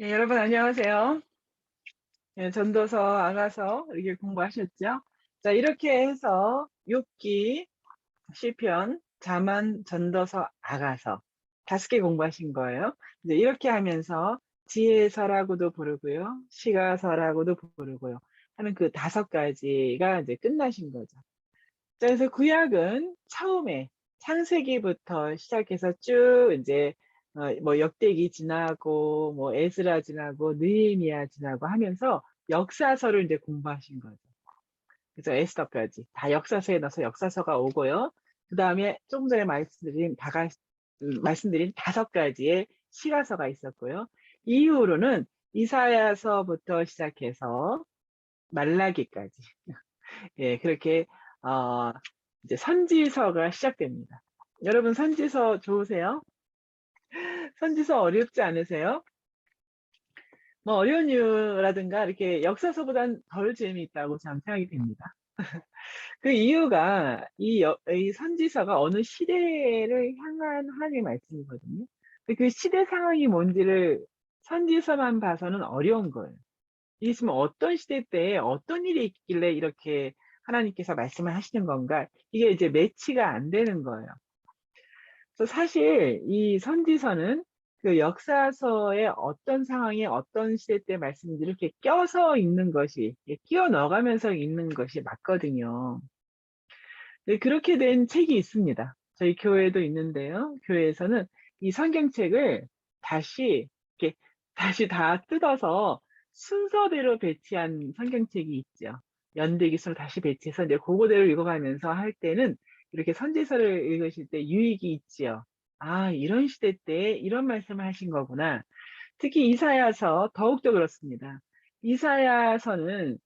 예, 여러분 안녕하세요. 예, 전도서, 아가서 이렇게 공부하셨죠? 자, 이렇게 해서 욥기, 시편, 자만, 전도서, 아가서 5개 공부하신 거예요. 이제 이렇게 하면서 지혜서라고도 부르고요, 시가서라고도 부르고요 하는 그 5가지가 이제 끝나신 거죠. 자, 그래서 구약은 처음에 창세기부터 시작해서 쭉 이제 뭐 역대기 지나고 뭐 에스라 지나고 느헤미야 지나고 하면서 역사서를 이제 공부하신 거죠. 그래서 에스더까지 다 역사서에 넣어서 역사서가 오고요. 그 다음에 조금 전에 말씀드린 5가지의 시가서가 있었고요. 이후로는 이사야서부터 시작해서 말라기까지 예, 그렇게 어, 이제 선지서가 시작됩니다. 여러분 선지서 좋으세요? 선지서 어렵지 않으세요? 뭐 어려운 이유라든가 이렇게 역사서보단 덜 재미있다고 저는 생각이 됩니다. 그 이유가 이 선지서가 어느 시대를 향한 하나님의 말씀이거든요. 근데 그 시대 상황이 뭔지를 선지서만 봐서는 어려운 거예요. 이게 지금 어떤 시대 때에 어떤 일이 있길래 이렇게 하나님께서 말씀을 하시는 건가? 이게 이제 매치가 안 되는 거예요. 그래서 사실 이 선지서는 그 역사서의 어떤 상황에 어떤 시대 때 말씀인지 이렇게 껴서 읽는 것이, 끼워 넣어가면서 읽는 것이 맞거든요. 네, 그렇게 된 책이 있습니다. 저희 교회도 있는데요. 교회에서는 이 성경책을 다시, 이렇게, 다시 다 뜯어서 순서대로 배치한 성경책이 있죠. 연대기서로 다시 배치해서 이제 그거대로 읽어가면서 할 때는 이렇게 선지서를 읽으실 때 유익이 있지요. 아, 이런 시대 때 이런 말씀을 하신 거구나. 특히 이사야서 더욱더 그렇습니다. 이사야서는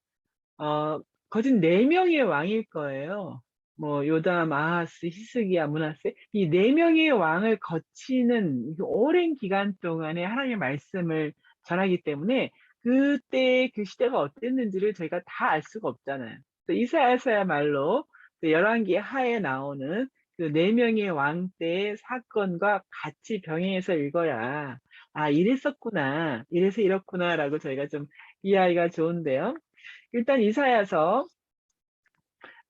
어, 거진 4명의 왕일 거예요. 뭐 요담, 아하스, 히스기야, 므낫세 이 4명의 왕을 거치는 그 오랜 기간 동안에 하나님의 말씀을 전하기 때문에 그때 그 시대가 어땠는지를 저희가 다 알 수가 없잖아요. 그래서 이사야서야말로 그 열왕기 하에 나오는 그 4명의 왕 때의 사건과 같이 병행해서 읽어야 아 이랬었구나, 이래서 이렇구나라고 저희가 좀 이해하기가 좋은데요. 일단 이사야서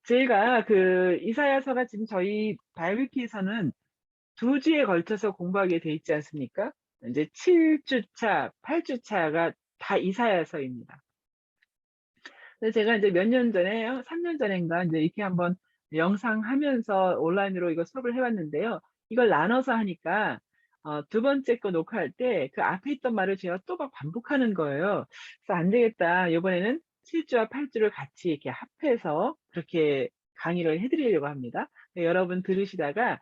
제가 그 이사야서가 지금 저희 바이블키에서는 2주에 걸쳐서 공부하게 돼 있지 않습니까? 이제 7주차, 8주차가 다 이사야서입니다. 그래서 제가 이제 몇 년 전에, 3년 전인가 이제 이렇게 한번 영상 하면서 온라인으로 이거 수업을 해봤는데요. 이걸 나눠서 하니까 두 번째 거 녹화할 때 그 앞에 있던 말을 제가 또 막 반복하는 거예요. 그래서 안 되겠다. 이번에는 7주와 8주를 같이 이렇게 합해서 그렇게 강의를 해드리려고 합니다. 네, 여러분 들으시다가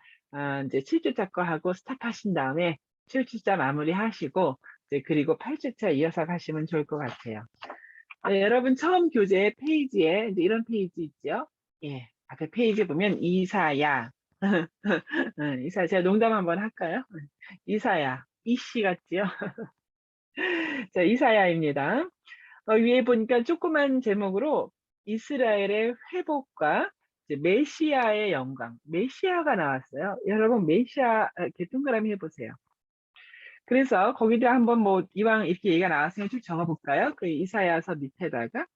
이제 7주차 거 하고 스탑하신 다음에 7주차 마무리 하시고 이제 그리고 8주차 이어서 가시면 좋을 것 같아요. 네, 여러분 처음 교재 페이지에 이제 이런 페이지 있죠? 예, 앞에 페이지 보면 이사야. 이사야, 제가 농담 한번 할까요? 이사야, 이씨 같지요? 자, 이사야입니다. 위에 보니까 조그만 제목으로 이스라엘의 회복과 이제 메시아의 영광, 메시아가 나왔어요. 여러분 메시아 이렇게 동그라미 해보세요. 그래서 거기다 한번 뭐 이왕 이렇게 얘기가 나왔으면 쭉 적어볼까요? 그 이사야서 밑에다가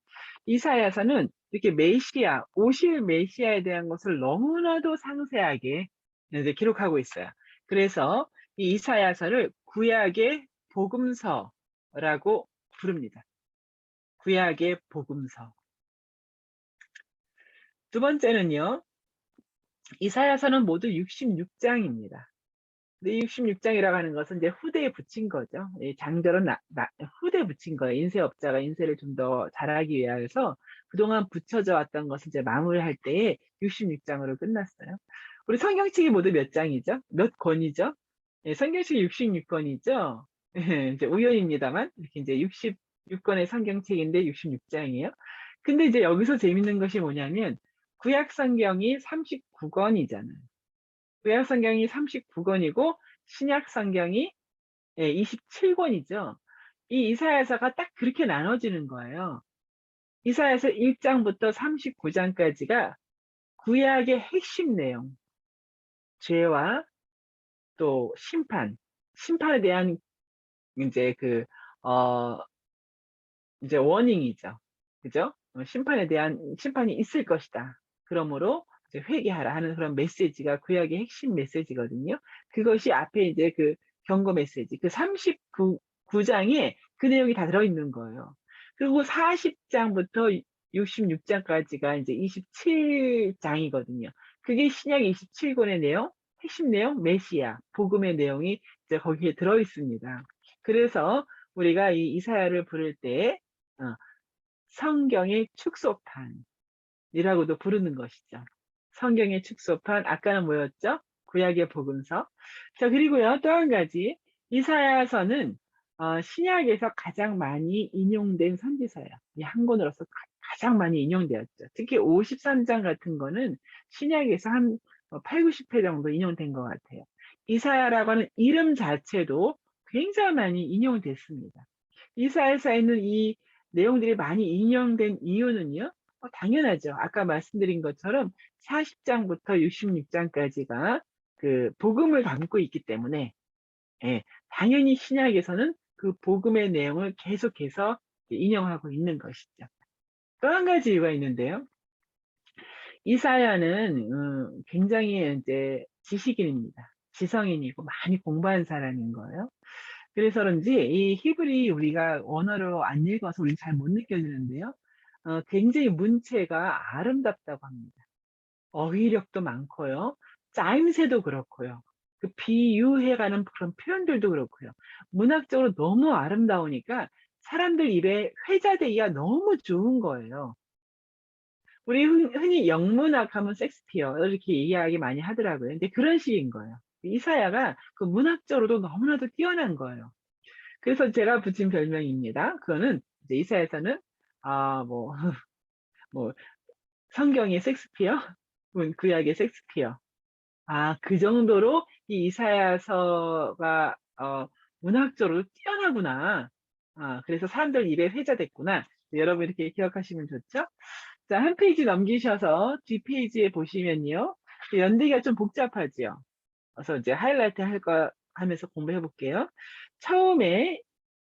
이사야서는 이렇게 메시아, 오실 메시아에 대한 것을 너무나도 상세하게 이제 기록하고 있어요. 그래서 이 이사야서를 구약의 복음서라고 부릅니다. 구약의 복음서. 두 번째는요, 이사야서는 모두 66장입니다. 근데 66장이라고 하는 것은 이제 후대에 붙인 거죠. 이 장절은 후대에 붙인 거예요. 인쇄업자가 인쇄를 좀 더 잘하기 위해서 그동안 붙여져 왔던 것을 이제 마무리할 때에 66장으로 끝났어요. 우리 성경책이 모두 몇 장이죠? 몇 권이죠? 예, 성경책이 66권이죠? 이제 우연입니다만, 이렇게 이제 66권의 성경책인데 66장이에요. 근데 이제 여기서 재밌는 것이 뭐냐면, 구약 성경이 39권이잖아요. 구약 성경이 39권이고 신약 성경이 27권이죠. 이 이사야서가 딱 그렇게 나눠지는 거예요. 이사야서 1장부터 39장까지가 구약의 핵심 내용, 죄와 또 심판에 대한 이제 그 어 이제 워닝이죠. 그죠? 심판이 있을 것이다. 그러므로 이제 회개하라 하는 그런 메시지가 구약의 핵심 메시지거든요. 그것이 앞에 이제 그 경고 메시지, 그 39장에 그 내용이 다 들어있는 거예요. 그리고 40장부터 66장까지가 이제 27장이거든요. 그게 신약 27권의 내용, 핵심 내용, 메시아, 복음의 내용이 이제 거기에 들어있습니다. 그래서 우리가 이 이사야를 부를 때 어, 성경의 축소판이라고도 부르는 것이죠. 성경의 축소판, 아까는 뭐였죠? 구약의 복음서. 자, 그리고요, 또 한 가지. 이사야서는 신약에서 가장 많이 인용된 선지서예요. 이 한 권으로서 가장 많이 인용되었죠. 특히 53장 같은 거는 신약에서 한 8, 90회 정도 인용된 것 같아요. 이사야라고 하는 이름 자체도 굉장히 많이 인용됐습니다. 이사야서에 있는 이 내용들이 많이 인용된 이유는요. 당연하죠. 아까 말씀드린 것처럼 40장부터 66장까지가 그 복음을 담고 있기 때문에 예, 당연히 신약에서는 그 복음의 내용을 계속해서 인용하고 있는 것이죠. 또 한 가지 이유가 있는데요. 이사야는 굉장히 이제 지식인입니다. 지성인이고 많이 공부한 사람인 거예요. 그래서 그런지 이 히브리 우리가 언어로 안 읽어서 우리 잘 못 느껴지는데요. 굉장히 문체가 아름답다고 합니다. 어휘력도 많고요. 짜임새도 그렇고요. 그 비유해가는 그런 표현들도 그렇고요. 문학적으로 너무 아름다우니까 사람들 입에 회자되기가 너무 좋은 거예요. 우리 흔히 영문학 하면 섹스피어 이렇게 얘기하기 많이 하더라고요. 근데 그런 식인 거예요. 이사야가 그 문학적으로도 너무나도 뛰어난 거예요. 그래서 제가 붙인 별명입니다. 그거는 이제 이사야서는 뭐, 뭐 성경의 섹스피어, 구약의 섹스피어. 그 정도로 이 이사야서가 문학적으로 뛰어나구나. 그래서 사람들 입에 회자됐구나. 여러분 이렇게 기억하시면 좋죠? 자, 한 페이지 넘기셔서 뒷페이지에 보시면요. 연대기가 좀 복잡하지요. 그래서 이제 하이라이트 하면서 공부해 볼게요. 처음에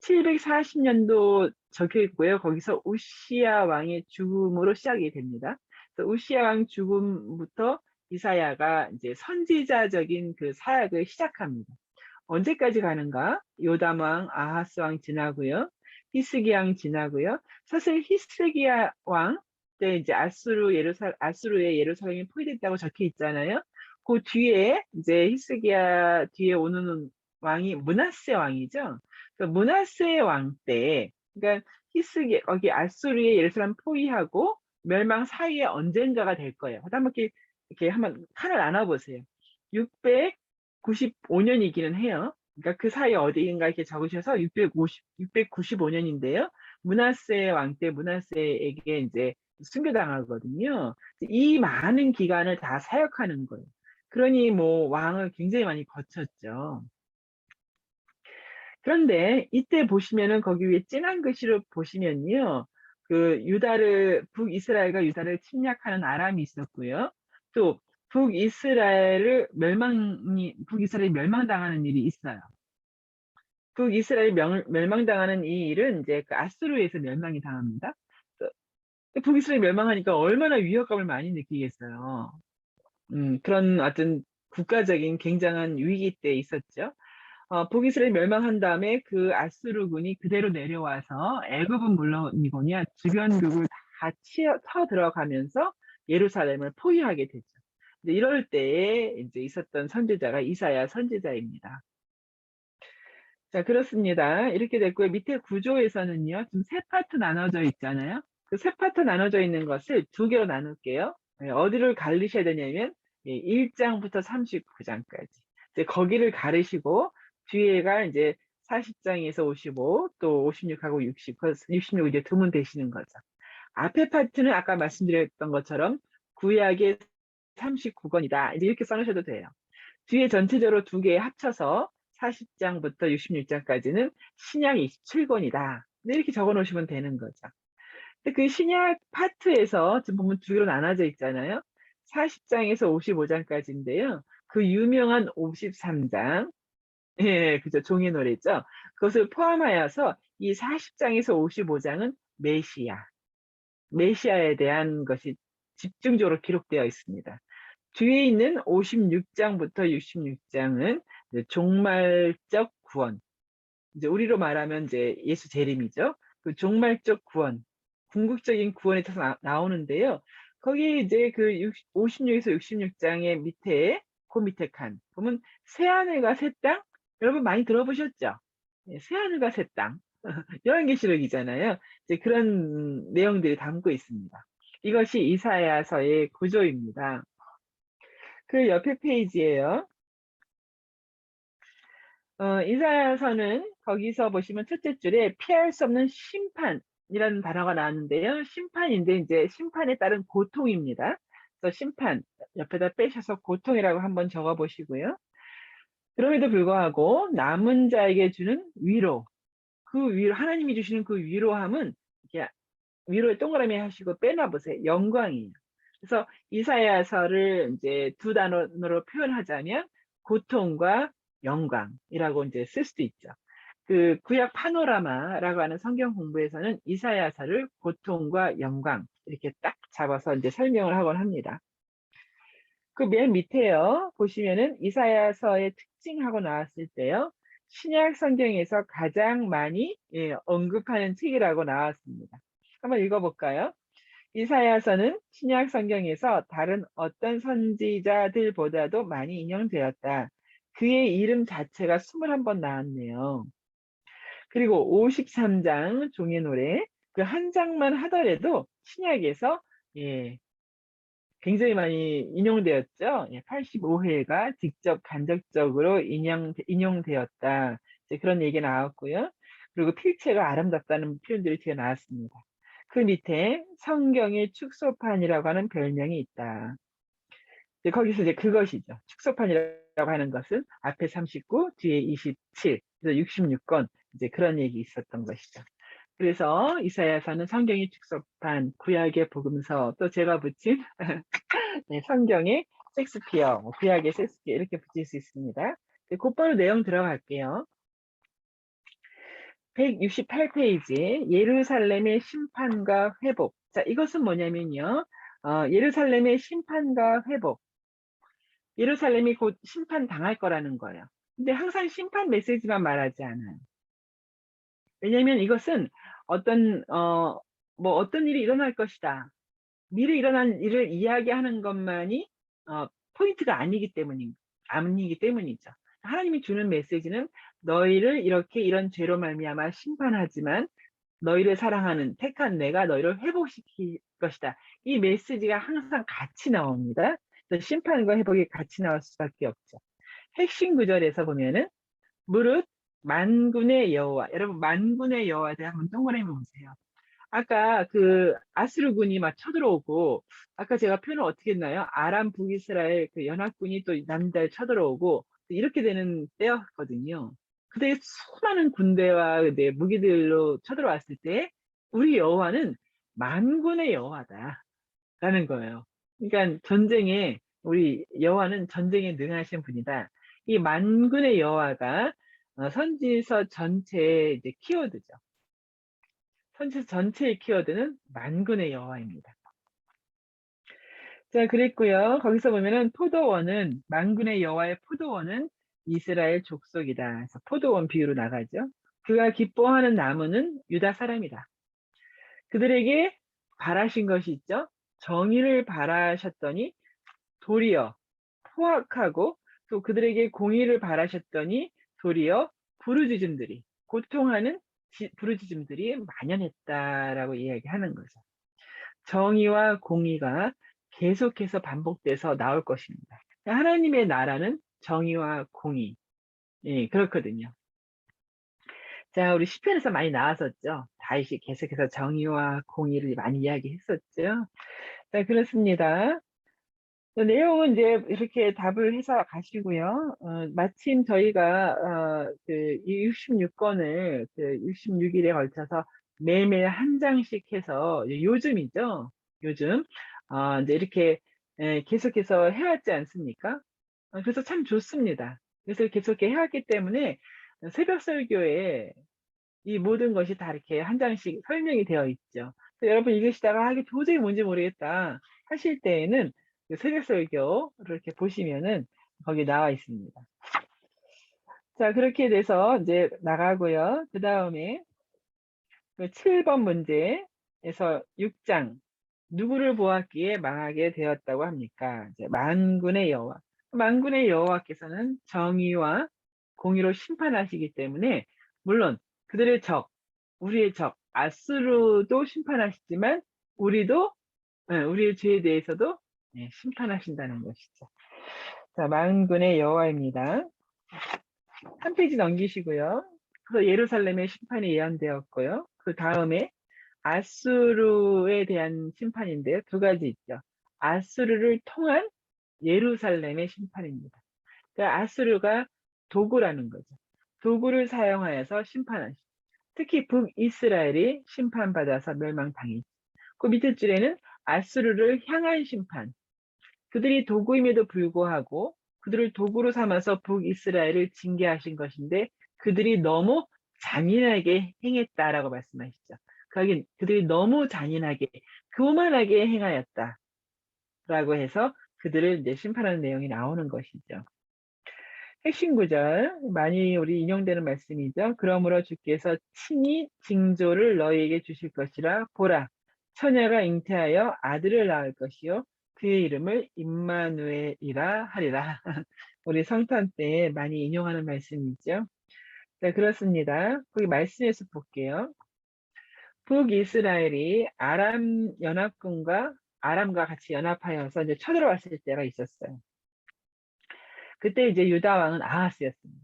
740년도 적혀 있고요. 거기서 우시야 왕의 죽음으로 시작이 됩니다. 그래서 우시야 왕 죽음부터 이사야가 이제 선지자적인 그 사역을 시작합니다. 언제까지 가는가? 요담 왕, 아하스 왕 지나고요. 히스기야 왕 지나고요. 사실 히스기야 왕 때 이제 아수르의 예루살렘이 포위됐다고 적혀 있잖아요. 그 뒤에 이제 히스기야 뒤에 오는 왕이 므낫세 왕이죠. 그 므낫세 왕 때, 그러니까 거기 아수르의 예루살렘 포위하고 멸망 사이에 언젠가가 될 거예요. 한번 이렇게 한번 칸을 나눠보세요. 695년이기는 해요. 그러니까 그 사이 어디인가 이렇게 적으셔서 695년인데요. 므낫세 왕 때 므낫세에게 이제 순교당하거든요. 이 많은 기간을 다 사역하는 거예요. 그러니 뭐 왕을 굉장히 많이 거쳤죠. 그런데 이때 보시면은 거기 위에 진한 글씨로 보시면요. 그 북이스라엘과 유다를 침략하는 아람이 있었고요. 또 북이스라엘이 멸망당하는 일이 있어요. 북이스라엘이 멸망당하는 이 일은 이제 그 아수르에서 멸망이 당합니다. 북이스라엘이 멸망하니까 얼마나 위협감을 많이 느끼겠어요. 그런 어떤 국가적인 굉장한 위기 때 있었죠. 북이스라엘이 멸망한 다음에 그 아수르군이 그대로 내려와서 애굽은 물론이거냐 주변국을 다 쳐 들어가면서 예루살렘을 포위하게 되죠. 이제 이럴 때에 이제 있었던 선지자가 이사야 선지자입니다. 자, 그렇습니다. 이렇게 됐고요. 밑에 구조에서는요, 지금 세 파트 나눠져 있잖아요. 그 세 파트 나눠져 있는 것을 두 개로 나눌게요. 어디를 가르셔야 되냐면, 1장부터 39장까지. 이제 거기를 가르시고, 뒤에가 이제 40장에서 55, 또 56하고 60, 66 이제 두면 되시는 거죠. 앞에 파트는 아까 말씀드렸던 것처럼 구약의 39권이다. 이제 이렇게 써놓으셔도 돼요. 뒤에 전체적으로 두 개 합쳐서 40장부터 66장까지는 신약 27권이다. 이렇게 적어 놓으시면 되는 거죠. 근데 그 신약 파트에서 지금 보면 두 개로 나눠져 있잖아요. 40장에서 55장까지인데요. 그 유명한 53장, 예, 그죠. 종의 노래죠. 그것을 포함하여서 이 40장에서 55장은 메시아에 대한 것이 집중적으로 기록되어 있습니다. 뒤에 있는 56장부터 66장은 종말적 구원, 이제 우리로 말하면 이제 예수 재림이죠. 그 종말적 구원, 궁극적인 구원에 대해서 나오는데요. 거기 이제 그 56에서 66장의 밑에, 그 밑에 칸 보면 새하늘과 새 땅, 여러분 많이 들어보셨죠? 네, 새하늘과 새 땅. 요한계시록이잖아요. 이제 그런 내용들이 담고 있습니다. 이것이 이사야서의 구조입니다. 그 옆에 페이지예요. 이사야서는 거기서 보시면 첫째 줄에 피할 수 없는 심판이라는 단어가 나왔는데요. 심판인데 이제 심판에 따른 고통입니다. 그래서 심판 옆에다 빼셔서 고통이라고 한번 적어 보시고요. 그럼에도 불구하고 남은 자에게 주는 위로, 그 위로, 하나님이 주시는 그 위로함은 이렇게 위로에 동그라미 하시고 빼놔 보세요. 영광이에요. 그래서 이사야서를 이제 두 단어로 표현하자면 고통과 영광이라고 이제 쓸 수도 있죠. 그 구약 파노라마라고 하는 성경 공부에서는 이사야서를 고통과 영광 이렇게 딱 잡아서 이제 설명을 하곤 합니다. 그 맨 밑에요. 보시면은 이사야서의 특징하고 나왔을 때요. 신약 성경에서 가장 많이 언급하는 책이라고 나왔습니다. 한번 읽어볼까요? 이사야서는 신약 성경에서 다른 어떤 선지자들보다도 많이 인용되었다. 그의 이름 자체가 21번 나왔네요. 그리고 53장 종의 노래, 그 한 장만 하더라도 신약에서 굉장히 많이 인용되었죠. 85회가 직접 간접적으로 인용되었다. 이제 그런 얘기 나왔고요. 그리고 필체가 아름답다는 표현들이 뒤에 나왔습니다. 그 밑에 성경의 축소판이라고 하는 별명이 있다. 이제 거기서 이제 그것이죠. 축소판이라고 하는 것은 앞에 39, 뒤에 27, 그래서 66권 이제 그런 얘기 있었던 것이죠. 그래서 이사야서는 성경의 축소판, 구약의 복음서, 또 제가 붙인 네, 성경의 셰익스피어, 구약의 셰익스피어 이렇게 붙일 수 있습니다. 네, 곧바로 내용 들어갈게요. 168페이지 예루살렘의 심판과 회복. 자, 이것은 뭐냐면요. 예루살렘의 심판과 회복. 예루살렘이 곧 심판당할 거라는 거예요. 근데 항상 심판 메시지만 말하지 않아요. 왜냐하면 이것은 어떤 일이 일어날 것이다. 미래 일어난 일을 이야기하는 것만이 포인트가 아니기 때문이죠. 하나님이 주는 메시지는 너희를 이렇게 이런 죄로 말미암아 심판하지만 너희를 사랑하는 택한 내가 너희를 회복시킬 것이다. 이 메시지가 항상 같이 나옵니다. 그래서 심판과 회복이 같이 나올 수밖에 없죠. 핵심 구절에서 보면은 무릇 만군의 여호와, 여러분 만군의 여호와에 대해 한번 동그라미 보세요. 아까 그 아수르군이 막 쳐들어오고, 아까 제가 표현을 어떻게 했나요? 아람 북이스라엘 그 연합군이 또 남달 쳐들어오고 이렇게 되는 때였거든요. 그때 수많은 군대와 무기들로 쳐들어왔을 때 우리 여호와는 만군의 여호와다라는 거예요. 그러니까 우리 여호와는 전쟁에 능하신 분이다. 이 만군의 여호와가 선지서 전체의 이제 키워드죠. 선지서 전체의 키워드는 만군의 여호와입니다. 자, 그랬고요. 거기서 보면은 만군의 여호와의 포도원은 이스라엘 족속이다. 그래서 포도원 비유로 나가죠. 그가 기뻐하는 나무는 유다 사람이다. 그들에게 바라신 것이 있죠. 정의를 바라셨더니 도리어 포악하고, 또 그들에게 공의를 바라셨더니 도리어 고통하는 부르짖음들이 만연했다라고 이야기하는 거죠. 정의와 공의가 계속해서 반복돼서 나올 것입니다. 하나님의 나라는 정의와 공의. 예, 그렇거든요. 자, 우리 시편에서 많이 나왔었죠. 다윗이 계속해서 정의와 공의를 많이 이야기했었죠. 자, 그렇습니다. 내용은 이제 이렇게 답을 해서 가시고요. 마침 저희가 그 66권을 그 66일에 걸쳐서 매일 한 장씩 해서 요즘이죠. 요즘 이제 이렇게 계속해서 해왔지 않습니까? 그래서 참 좋습니다. 그래서 계속 해왔기 때문에 새벽 설교에 이 모든 것이 다 이렇게 한 장씩 설명이 되어 있죠. 그래서 여러분 읽으시다가 이게 도저히 뭔지 모르겠다 하실 때에는 그 새벽설교를 이렇게 보시면은 거기 나와 있습니다. 자, 그렇게 돼서 이제 나가고요. 그 다음에 그 7번 문제에서 6장 누구를 보았기에 망하게 되었다고 합니까? 이제 만군의 여호와. 만군의 여호와께서는 정의와 공의로 심판하시기 때문에 물론 그들의 적, 우리의 적 아수르도 심판하시지만 우리도 우리의 죄에 대해서도 심판하신다는 것이죠. 자, 만군의 여호와입니다. 한 페이지 넘기시고요. 그래서 예루살렘의 심판이 예언되었고요. 그 다음에 아수르에 대한 심판인데요. 두 가지 있죠. 아수르를 통한 예루살렘의 심판입니다. 그러니까 아수르가 도구라는 거죠. 도구를 사용하여서 심판하시죠. 특히 북이스라엘이 심판받아서 멸망당했죠. 그 밑에 줄에는 아수르를 향한 심판. 그들이 도구임에도 불구하고 그들을 도구로 삼아서 북이스라엘을 징계하신 것인데 그들이 너무 잔인하게 행했다라고 말씀하시죠. 그들이 너무 잔인하게, 교만하게 행하였다라고 해서 그들을 이제 심판하는 내용이 나오는 것이죠. 핵심 구절, 많이 우리 인용되는 말씀이죠. 그러므로 주께서 친히 징조를 너희에게 주실 것이라. 보라, 처녀가 잉태하여 아들을 낳을 것이요 그의 이름을 임마누엘이라 하리라. 우리 성탄 때 많이 인용하는 말씀이죠. 네, 그렇습니다. 거기 말씀에서 볼게요. 북이스라엘이 아람과 같이 연합하여서 이제 쳐들어왔을 때가 있었어요. 그때 이제 유다 왕은 아하스였습니다.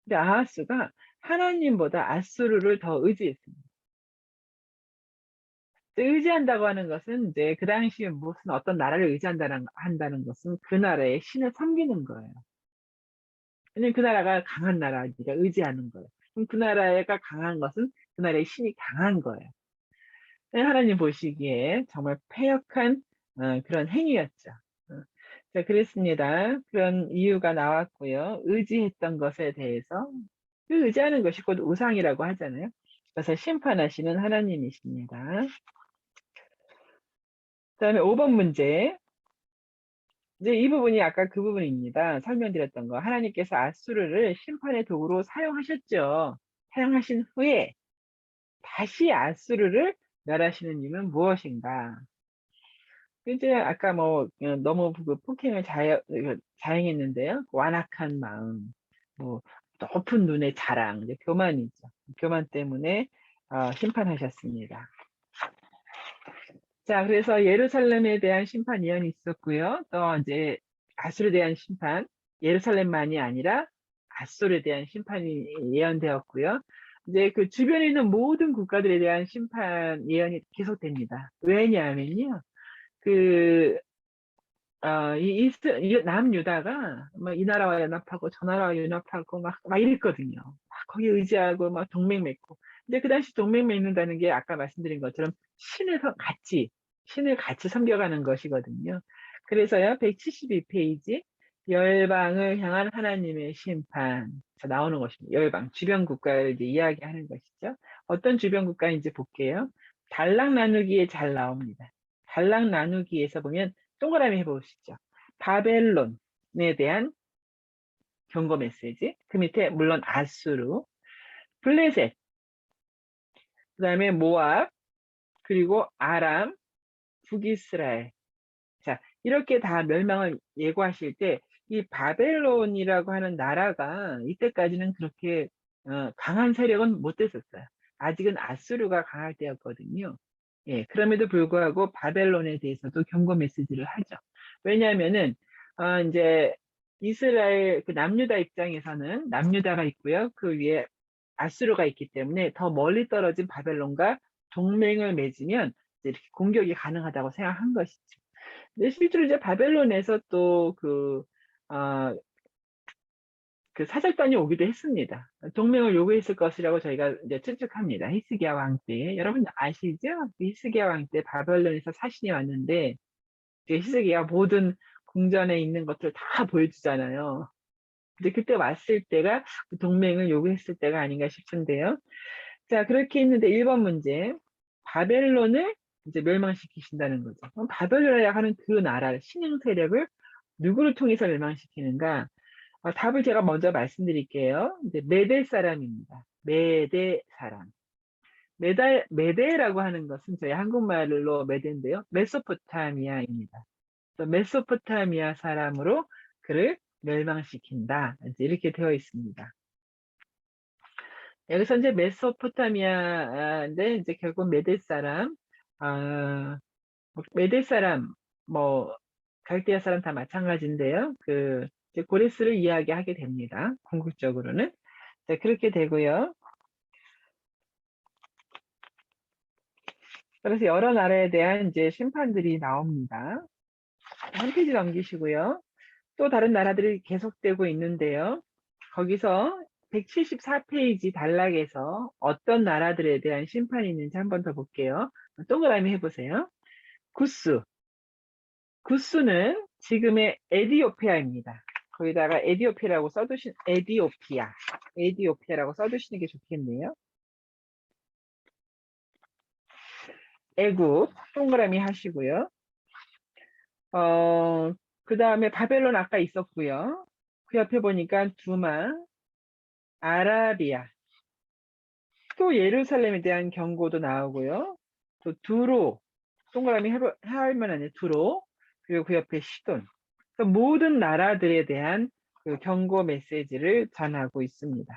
근데 아하스가 하나님보다 아수르를 더 의지했습니다. 의지한다고 하는 것은 이제 그 당시에 무슨 어떤 나라를 한다는 것은 그 나라의 신을 섬기는 거예요. 왜냐면 그 나라가 강한 나라니까 의지하는 거예요. 그럼 그 나라가 강한 것은 그 나라의 신이 강한 거예요. 하나님 보시기에 정말 패역한 그런 행위였죠. 자, 그랬습니다. 그런 이유가 나왔고요. 의지했던 것에 대해서 그 의지하는 것이 곧 우상이라고 하잖아요. 그래서 심판하시는 하나님이십니다. 그다음에 5번 문제. 이제 이 부분이 아까 그 부분입니다. 설명드렸던 거. 하나님께서 아수르를 심판의 도구로 사용하셨죠. 사용하신 후에 다시 아수르를 멸하시는 이유는 무엇인가? 이제 아까 뭐 너무 그 폭행을 자행했는데요. 완악한 마음, 뭐 높은 눈의 자랑, 이제 교만이죠. 교만 때문에 심판하셨습니다. 자, 그래서 예루살렘에 대한 심판 예언이 있었고요. 또 이제 아수르에 대한 심판, 예루살렘만이 아니라 아수르에 대한 심판이 예언되었고요. 이제 그 주변에 있는 모든 국가들에 대한 심판 예언이 계속됩니다. 왜냐하면요. 그 남유다가 막 이 나라와 연합하고 저 나라와 연합하고 막 이랬거든요. 막 거기 의지하고 막 동맹 맺고. 근데 그 당시 동맹 맺는다는 게 아까 말씀드린 것처럼 신을 같이 섬겨가는 것이거든요. 그래서요, 172페이지 열방을 향한 하나님의 심판 자, 나오는 것입니다. 열방, 주변 국가를 이제 이야기하는 것이죠. 어떤 주변 국가인지 볼게요. 단락 나누기에 잘 나옵니다. 단락 나누기에서 보면 동그라미 해보시죠. 바벨론에 대한 경고 메시지. 그 밑에 물론 아수르, 블레셋, 그 다음에 모압, 그리고 아람, 북이스라엘. 자, 이렇게 다 멸망을 예고하실 때 이 바벨론이라고 하는 나라가 이때까지는 그렇게 강한 세력은 못 됐었어요. 아직은 아수르가 강할 때였거든요. 예, 그럼에도 불구하고 바벨론에 대해서도 경고 메시지를 하죠. 왜냐하면은 이제 이스라엘 그 남유다 입장에서는 남유다가 있고요. 그 위에 아수르가 있기 때문에 더 멀리 떨어진 바벨론과 동맹을 맺으면 이렇게 공격이 가능하다고 생각한 것이죠. 근데 실제로 이제 바벨론에서 또 그 사절단이 오기도 했습니다. 동맹을 요구했을 것이라고 저희가 이제 추측합니다. 히스기야 왕 때. 여러분 아시죠? 히스기야 왕 때 바벨론에서 사신이 왔는데 히스기야 모든 궁전에 있는 것들을 다 보여주잖아요. 근데 그때 왔을 때가 동맹을 요구했을 때가 아닌가 싶은데요. 자, 그렇게 있는데 1번 문제. 바벨론을 이제 멸망시키신다는 거죠. 그럼 바벨론이라고 하는 그 나라, 신흥 세력을 누구를 통해서 멸망시키는가? 답을 제가 먼저 말씀드릴게요. 이제 메대 사람입니다. 메대 사람. 메데라고 하는 것은 저희 한국말로 메데인데요. 메소포타미아입니다. 그래서 메소포타미아 사람으로 그를 멸망시킨다. 이제 이렇게 되어 있습니다. 여기서 이제 메소포타미아인데 이제 결국 메대 사람, 메대 사람, 뭐 갈대아 사람 다 마찬가지인데요. 그 이제 고레스를 이야기하게 됩니다. 궁극적으로는. 자, 그렇게 되고요. 그래서 여러 나라에 대한 이제 심판들이 나옵니다. 한 페이지 넘기시고요. 또 다른 나라들이 계속되고 있는데요. 거기서 174페이지 단락에서 어떤 나라들에 대한 심판이 있는지 한 번 더 볼게요. 동그라미 해보세요. 구스. 구스는 지금의 에디오피아입니다. 거기다가 에디오피아라고 써두시는 게 좋겠네요. 애국, 동그라미 하시고요. 그 다음에 바벨론 아까 있었고요. 그 옆에 보니까 두마, 아라비아, 또 예루살렘에 대한 경고도 나오고요. 또 두로, 동그라미 하면 안 돼, 두로, 그리고 그 옆에 시돈. 모든 나라들에 대한 그 경고 메시지를 전하고 있습니다.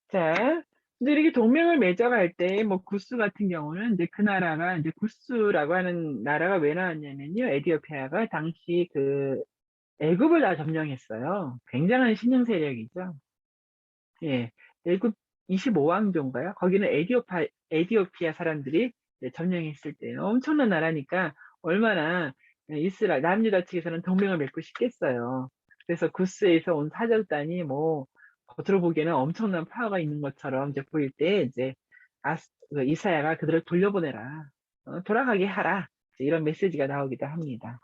자, 이제 이렇게 동맹을 맺어갈 때, 뭐, 구스 같은 경우는 이제 그 나라가, 이제 구스라고 하는 나라가 왜 나왔냐면요. 에디오피아가 당시 그 애굽을 다 점령했어요. 굉장한 신흥 세력이죠. 예. 애굽 25왕조인가요? 거기는 에디오피아 사람들이 이제 점령했을 때 엄청난 나라니까 얼마나 이스라엘, 남유다 측에서는 동맹을 맺고 싶겠어요. 그래서 구스에서 온 사절단이 뭐, 겉으로 보기에는 엄청난 파워가 있는 것처럼 이제 보일 때 이제 그 이사야가 그들을 돌려보내라. 돌아가게 하라. 이런 메시지가 나오기도 합니다.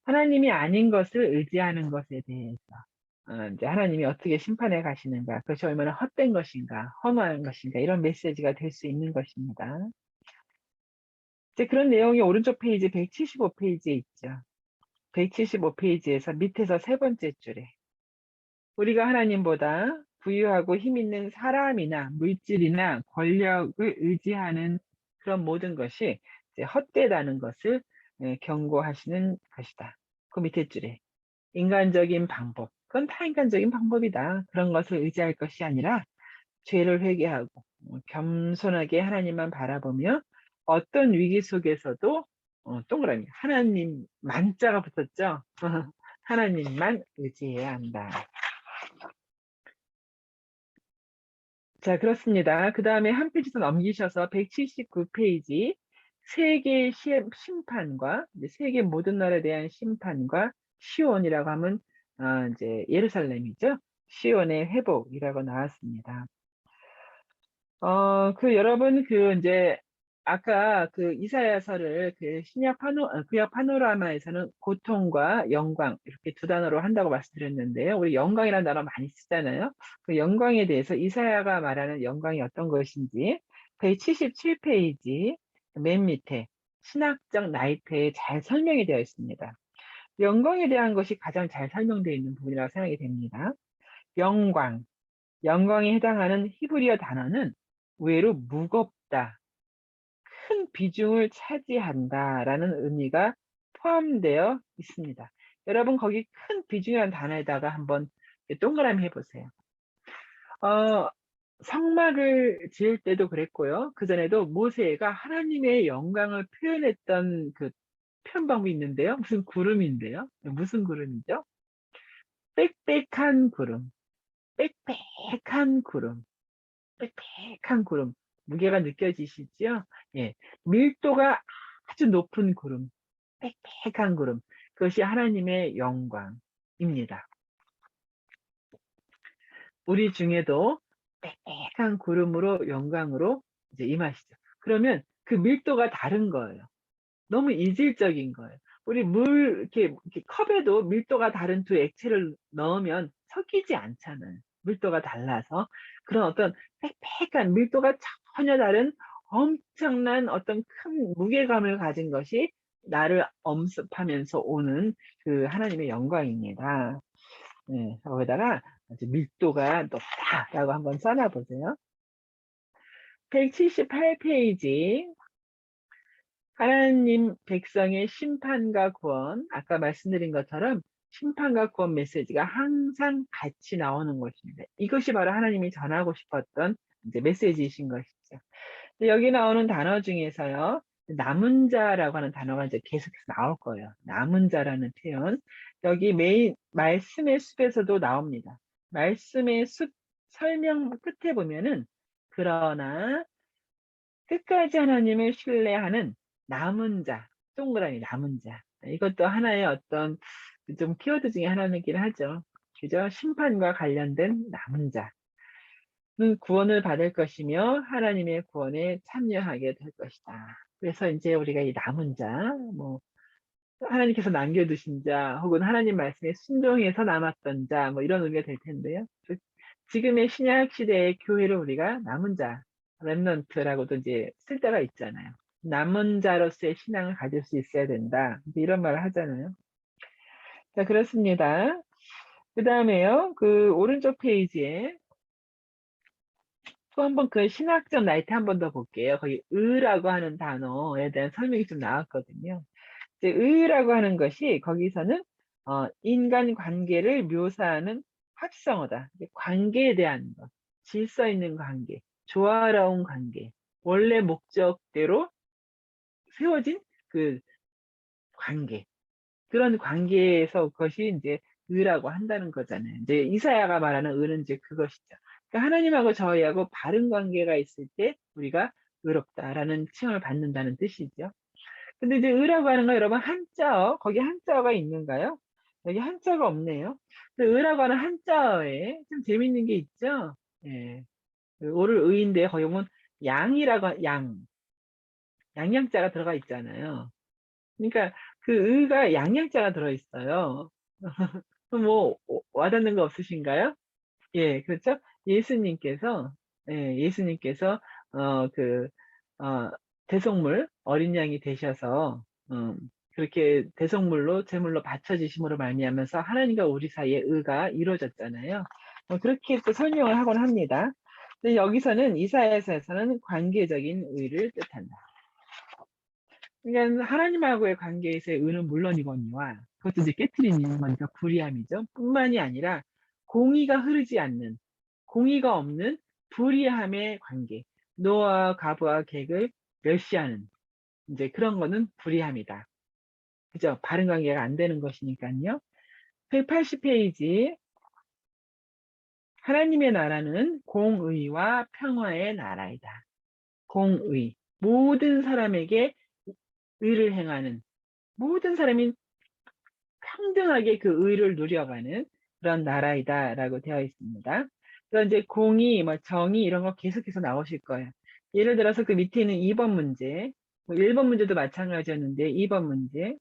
하나님이 아닌 것을 의지하는 것에 대해서 이제 하나님이 어떻게 심판해 가시는가, 그것이 얼마나 헛된 것인가, 허무한 것인가, 이런 메시지가 될 수 있는 것입니다. 이제 그런 내용이 오른쪽 페이지 175페이지에 있죠. 175페이지에서 밑에서 세 번째 줄에 우리가 하나님보다 부유하고 힘 있는 사람이나 물질이나 권력을 의지하는 그런 모든 것이 이제 헛되다는 것을 경고하시는 것이다. 그 밑에 줄에 인간적인 방법, 그건 다 인간적인 방법이다. 그런 것을 의지할 것이 아니라 죄를 회개하고 겸손하게 하나님만 바라보며 어떤 위기 속에서도 동그라미 하나님 만자가 붙었죠. 하나님만 의지해야 한다. 자, 그렇습니다. 그 다음에 한 페이지 더 넘기셔서 179페이지 세계 심판과 세계 모든 나라에 대한 심판과 시온이라고 하면 이제 예루살렘이죠. 시온의 회복이라고 나왔습니다. 여러분 이제 아까 그 이사야서를 그 구약 파노라마에서는 고통과 영광 이렇게 두 단어로 한다고 말씀드렸는데요. 우리 영광이라는 단어 많이 쓰잖아요. 그 영광에 대해서 이사야가 말하는 영광이 어떤 것인지 177페이지 맨 밑에 신학적 나이테에 잘 설명이 되어 있습니다. 영광에 대한 것이 가장 잘 설명되어 있는 부분이라고 생각이 됩니다. 영광에 해당하는 히브리어 단어는 의외로 무겁다, 큰 비중을 차지한다라는 의미가 포함되어 있습니다. 여러분 거기 큰 비중이라는 단어에다가 한번 동그라미 해보세요. 성막을 지을 때도 그랬고요. 그전에도 모세가 하나님의 영광을 표현했던 그 표현 방법이 있는데요. 무슨 구름인데요. 무슨 구름이죠? 빽빽한 구름. 빽빽한 구름. 빽빽한 구름. 무게가 느껴지시죠? 예. 밀도가 아주 높은 구름. 빽빽한 구름. 그것이 하나님의 영광입니다. 우리 중에도 빽빽한 구름으로 영광으로 이제 임하시죠. 그러면 그 밀도가 다른 거예요. 너무 이질적인 거예요. 우리 이렇게 컵에도 밀도가 다른 두 액체를 넣으면 섞이지 않잖아요. 밀도가 달라서. 그런 어떤 빽빽한 밀도가 전혀 다른 엄청난 어떤 큰 무게감을 가진 것이 나를 엄습하면서 오는 그 하나님의 영광입니다. 네, 거기다가 아주 밀도가 높다라고 한번 써놔 보세요. 178페이지. 하나님 백성의 심판과 구원. 아까 말씀드린 것처럼 심판과 구원 메시지가 항상 같이 나오는 것입니다. 이것이 바로 하나님이 전하고 싶었던 이제 메시지이신 것이죠. 여기 나오는 단어 중에서요, 남은 자라고 하는 단어가 이제 계속해서 나올 거예요. 남은 자라는 표현. 여기 메인, 말씀의 숲에서도 나옵니다. 말씀의 숲 설명 끝에 보면은, 그러나 끝까지 하나님을 신뢰하는 남은 자, 동그라미 남은 자. 이것도 하나의 어떤 좀 키워드 중에 하나이긴 하죠. 그죠? 심판과 관련된 남은 자. 는 구원을 받을 것이며 하나님의 구원에 참여하게 될 것이다. 그래서 이제 우리가 이 남은 자, 뭐 하나님께서 남겨두신 자, 혹은 하나님 말씀에 순종해서 남았던 자, 뭐 이런 의미가 될 텐데요. 지금의 신약 시대의 교회를 우리가 남은 자, 렘넌트라고도 이제 쓸 때가 있잖아요. 남은 자로서의 신앙을 가질 수 있어야 된다. 이런 말을 하잖아요. 자, 그렇습니다. 그 다음에요, 그 오른쪽 페이지에 또 한번 그 신학적 나이트 한 번 더 볼게요. 거기 의라고 하는 단어에 대한 설명이 좀 나왔거든요. 이제 의라고 하는 것이 거기서는 인간 관계를 묘사하는 합성어다. 관계에 대한 것, 질서 있는 관계, 조화로운 관계, 원래 목적대로 세워진 그 관계, 그런 관계에서 그것이 이제 의라고 한다는 거잖아요. 이제 이사야가 말하는 의는 이제 그것이죠. 그러니까 하나님하고 저희하고 바른 관계가 있을 때 우리가 의롭다라는 칭을 받는다는 뜻이죠. 근데 이제 의라고 하는 거 여러분 한자어, 거기 한자어가 있는가요? 여기 한자가 없네요. 근데 의라고 하는 한자어에 좀 재밌는 게 있죠? 예. 그 오를 의인데 거기 보면 양이라고, 양양자가 들어가 있잖아요. 그러니까 그 의가 양양자가 들어있어요. 뭐 와닿는 거 없으신가요? 예, 그렇죠? 예수님께서 예수님께서 그 대속물 어린 양이 되셔서 그렇게 대속물로 제물로 바쳐지심으로 말미암아서 하나님과 우리 사이의 의가 이루어졌잖아요. 그렇게 또 설명을 하곤 합니다. 근데 여기서는 이사야서에서는 관계적인 의를 뜻한다. 그러니까 하나님하고의 관계에서의 의는 물론이거니와 그것도 이제 깨트리는 거니까 불의함이죠. 뿐만이 아니라 공의가 흐르지 않는, 공의가 없는 불의함의 관계, 노아와 가부와 객을 멸시하는 이제 그런 거는 불의함이다. 그죠? 바른 관계가 안 되는 것이니까요. 180페이지. 하나님의 나라는 공의와 평화의 나라이다. 공의. 모든 사람에게 의를 행하는, 모든 사람이 평등하게 그 의를 누려가는 그런 나라이다라고 되어 있습니다. 그래서 이제 공의, 뭐 정의 이런 거 계속해서 나오실 거예요. 예를 들어서 그 밑에 있는 2번 문제, 뭐 1번 문제도 마찬가지였는데 2번 문제.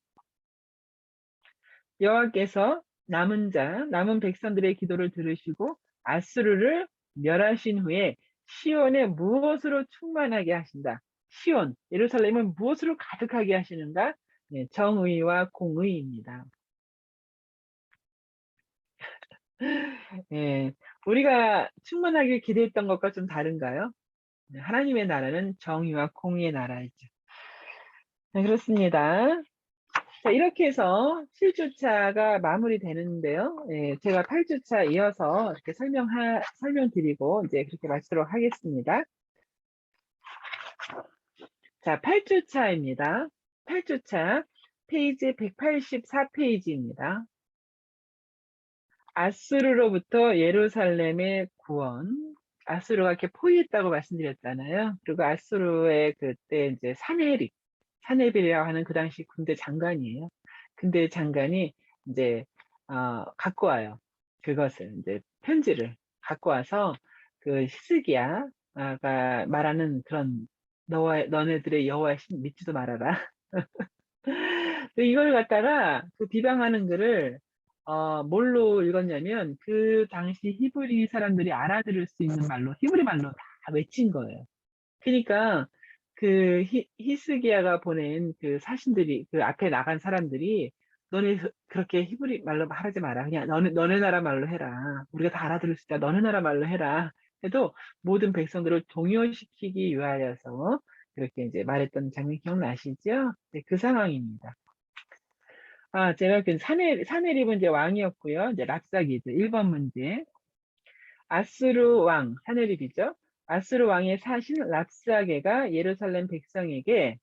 여호와께서 남은 백성들의 기도를 들으시고 아수르를 멸하신 후에 시온에 무엇으로 충만하게 하신다. 시온, 예루살렘을 무엇으로 가득하게 하시는가? 네, 정의와 공의입니다. 예, 우리가 충만하게 기대했던 것과 좀 다른가요? 네, 하나님의 나라는 정의와 공의의 나라이죠. 네, 그렇습니다. 자, 이렇게 해서 7주차가 마무리되는데요. 예, 제가 8주차 이어서 이렇게 설명드리고 이제 그렇게 마치도록 하겠습니다. 자, 8주차입니다. 8주차 페이지 184페이지입니다. 아수르로부터 예루살렘의 구원. 아수르가 이렇게 포위했다고 말씀드렸잖아요. 그리고 아수르의 그때 이제 사네립이라고 하는 그 당시 군대 장관이에요. 군대 장관이 이제 갖고 와요. 그것을 이제 편지를 갖고 와서 그 히스기야가 말하는 그런 너네들의 여호와의 신 믿지도 말아라. 이걸 갖다가 그 비방하는 글을 뭘로 읽었냐면 그 당시 히브리 사람들이 알아들을 수 있는 말로 히브리 말로 다 외친 거예요. 그러니까 그 히스기야가 보낸 그 사신들이 그 앞에 나간 사람들이 너네 그렇게 히브리 말로 말하지 마라. 그냥 너네 나라 말로 해라. 우리가 다 알아들을 수 있다. 너네 나라 말로 해라. 해도 모든 백성들을 동요시키기 위하여서 그렇게 이제 말했던 장면 기억나시죠? 네, 그 상황입니다. 제가 그 사네립은 이제 왕이었고요. 이제 랍사기죠. 1번 문제. 아수르 왕, 사네립이죠. 아수르 왕의 사신 랍사게가 예루살렘 백성에게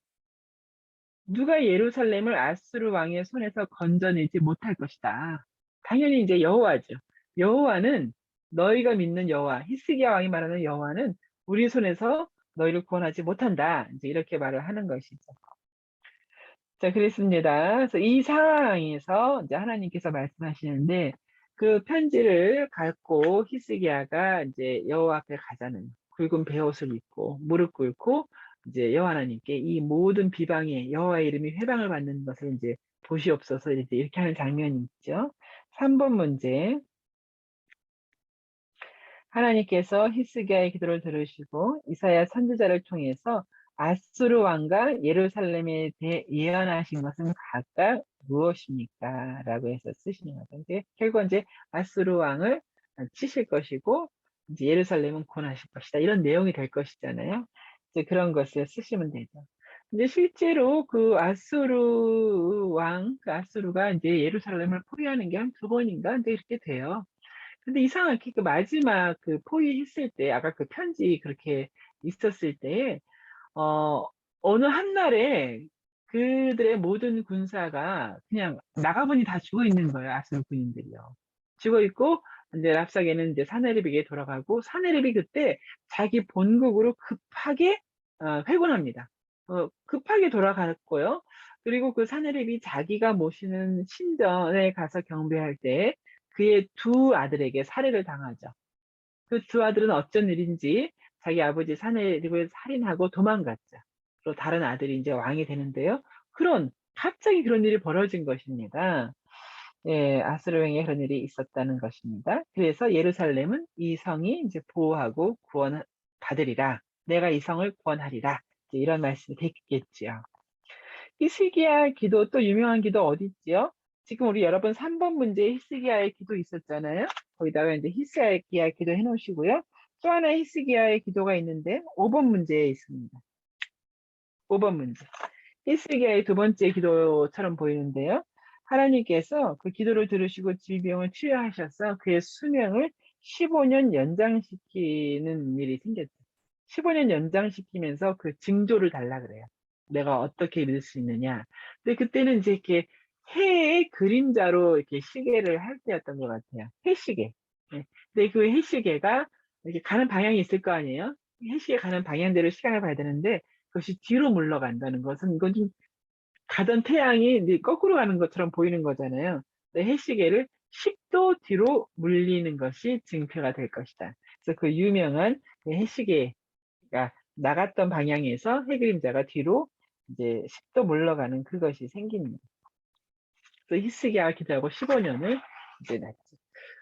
누가 예루살렘을 아수르 왕의 손에서 건져내지 못할 것이다. 당연히 이제 여호와죠. 여호와는 너희가 믿는 여호와, 히스기야 왕이 말하는 여호와는 우리 손에서 너희를 구원하지 못한다. 이제 이렇게 말을 하는 것이죠. 자, 그랬습니다. 그래서 이 상황에서 이제 하나님께서 말씀하시는데 그 편지를 갖고 히스기야가 이제 여호와 앞에 가자는 굵은 베옷을 입고 무릎 꿇고 이제 여호와 하나님께 이 모든 비방에 여호와의 이름이 회방을 받는 것을 이제 보시옵소서 이제 이렇게 하는 장면이 있죠. 3번 문제. 하나님께서 히스기야의 기도를 들으시고 이사야 선지자를 통해서 아수르 왕과 예루살렘에 대해 예언하신 것은 각각 무엇입니까? 라고 해서 쓰시는 거죠. 이제 결국 이제 아수르 왕을 치실 것이고 이제 예루살렘은 구원하실 것이다. 이런 내용이 될 것이잖아요. 이제 그런 것을 쓰시면 되죠. 근데 실제로 그 아수르 왕, 그 아수르가 이제 예루살렘을 포위하는 게 한 두 번인가? 근데 이렇게 돼요. 근데 이상하게 그 마지막 그 포위했을 때, 아까 그 편지 그렇게 있었을 때, 어, 어느 한날에 그들의 모든 군사가 그냥 나가보니 다 죽어 있는 거예요. 아수르 군인들이요. 죽어 있고, 이제 랍사게는 이제 사네립에게 돌아가고, 사네립이 그때 자기 본국으로 급하게 회군합니다. 급하게 돌아갔고요. 그리고 그 사네립이 자기가 모시는 신전에 가서 경배할 때 그의 두 아들에게 살해를 당하죠. 그 두 아들은 어쩐 일인지 자기 아버지 사내립을 살인하고 도망갔죠. 그리고 다른 아들이 이제 왕이 되는데요. 갑자기 그런 일이 벌어진 것입니다. 예, 아수르왕에 그런 일이 있었다는 것입니다. 그래서 예루살렘은 이 성이 이제 보호하고 구원받으리라. 내가 이 성을 구원하리라. 이제 이런 말씀이 됐겠지요. 히스기야 기도 또 유명한 기도 어디 있지요? 지금 우리 여러분 3번 문제에 히스기야의 기도 있었잖아요. 거기다가 이제 히스기야 기도 해놓으시고요. 또 하나 히스기야의 기도가 있는데 5번 문제에 있습니다. 5번 문제. 히스기야의 두 번째 기도처럼 보이는데요. 하나님께서 그 기도를 들으시고 질병을 치료하셔서 그의 수명을 15년 연장시키는 일이 생겼죠. 15년 연장시키면서 그 징조를 달라 그래요. 내가 어떻게 믿을 수 있느냐. 근데 그때는 이제 이렇게 해의 그림자로 이렇게 시계를 할 때였던 것 같아요. 해시계. 네. 근데 그 해시계가 이렇게 가는 방향이 있을 거 아니에요? 해시계 가는 방향대로 시간을 봐야 되는데 그것이 뒤로 물러간다는 것은 이건 좀 가던 태양이 이제 거꾸로 가는 것처럼 보이는 거잖아요. 근데 해시계를 10도 뒤로 물리는 것이 증표가 될 것이다. 그래서 그 유명한 그 해시계 나갔던 방향에서 해그림자가 뒤로 이제 10도 물러가는 그것이 생깁니다. 그래서 히스기야가 기도하고 15년을 이제 났죠.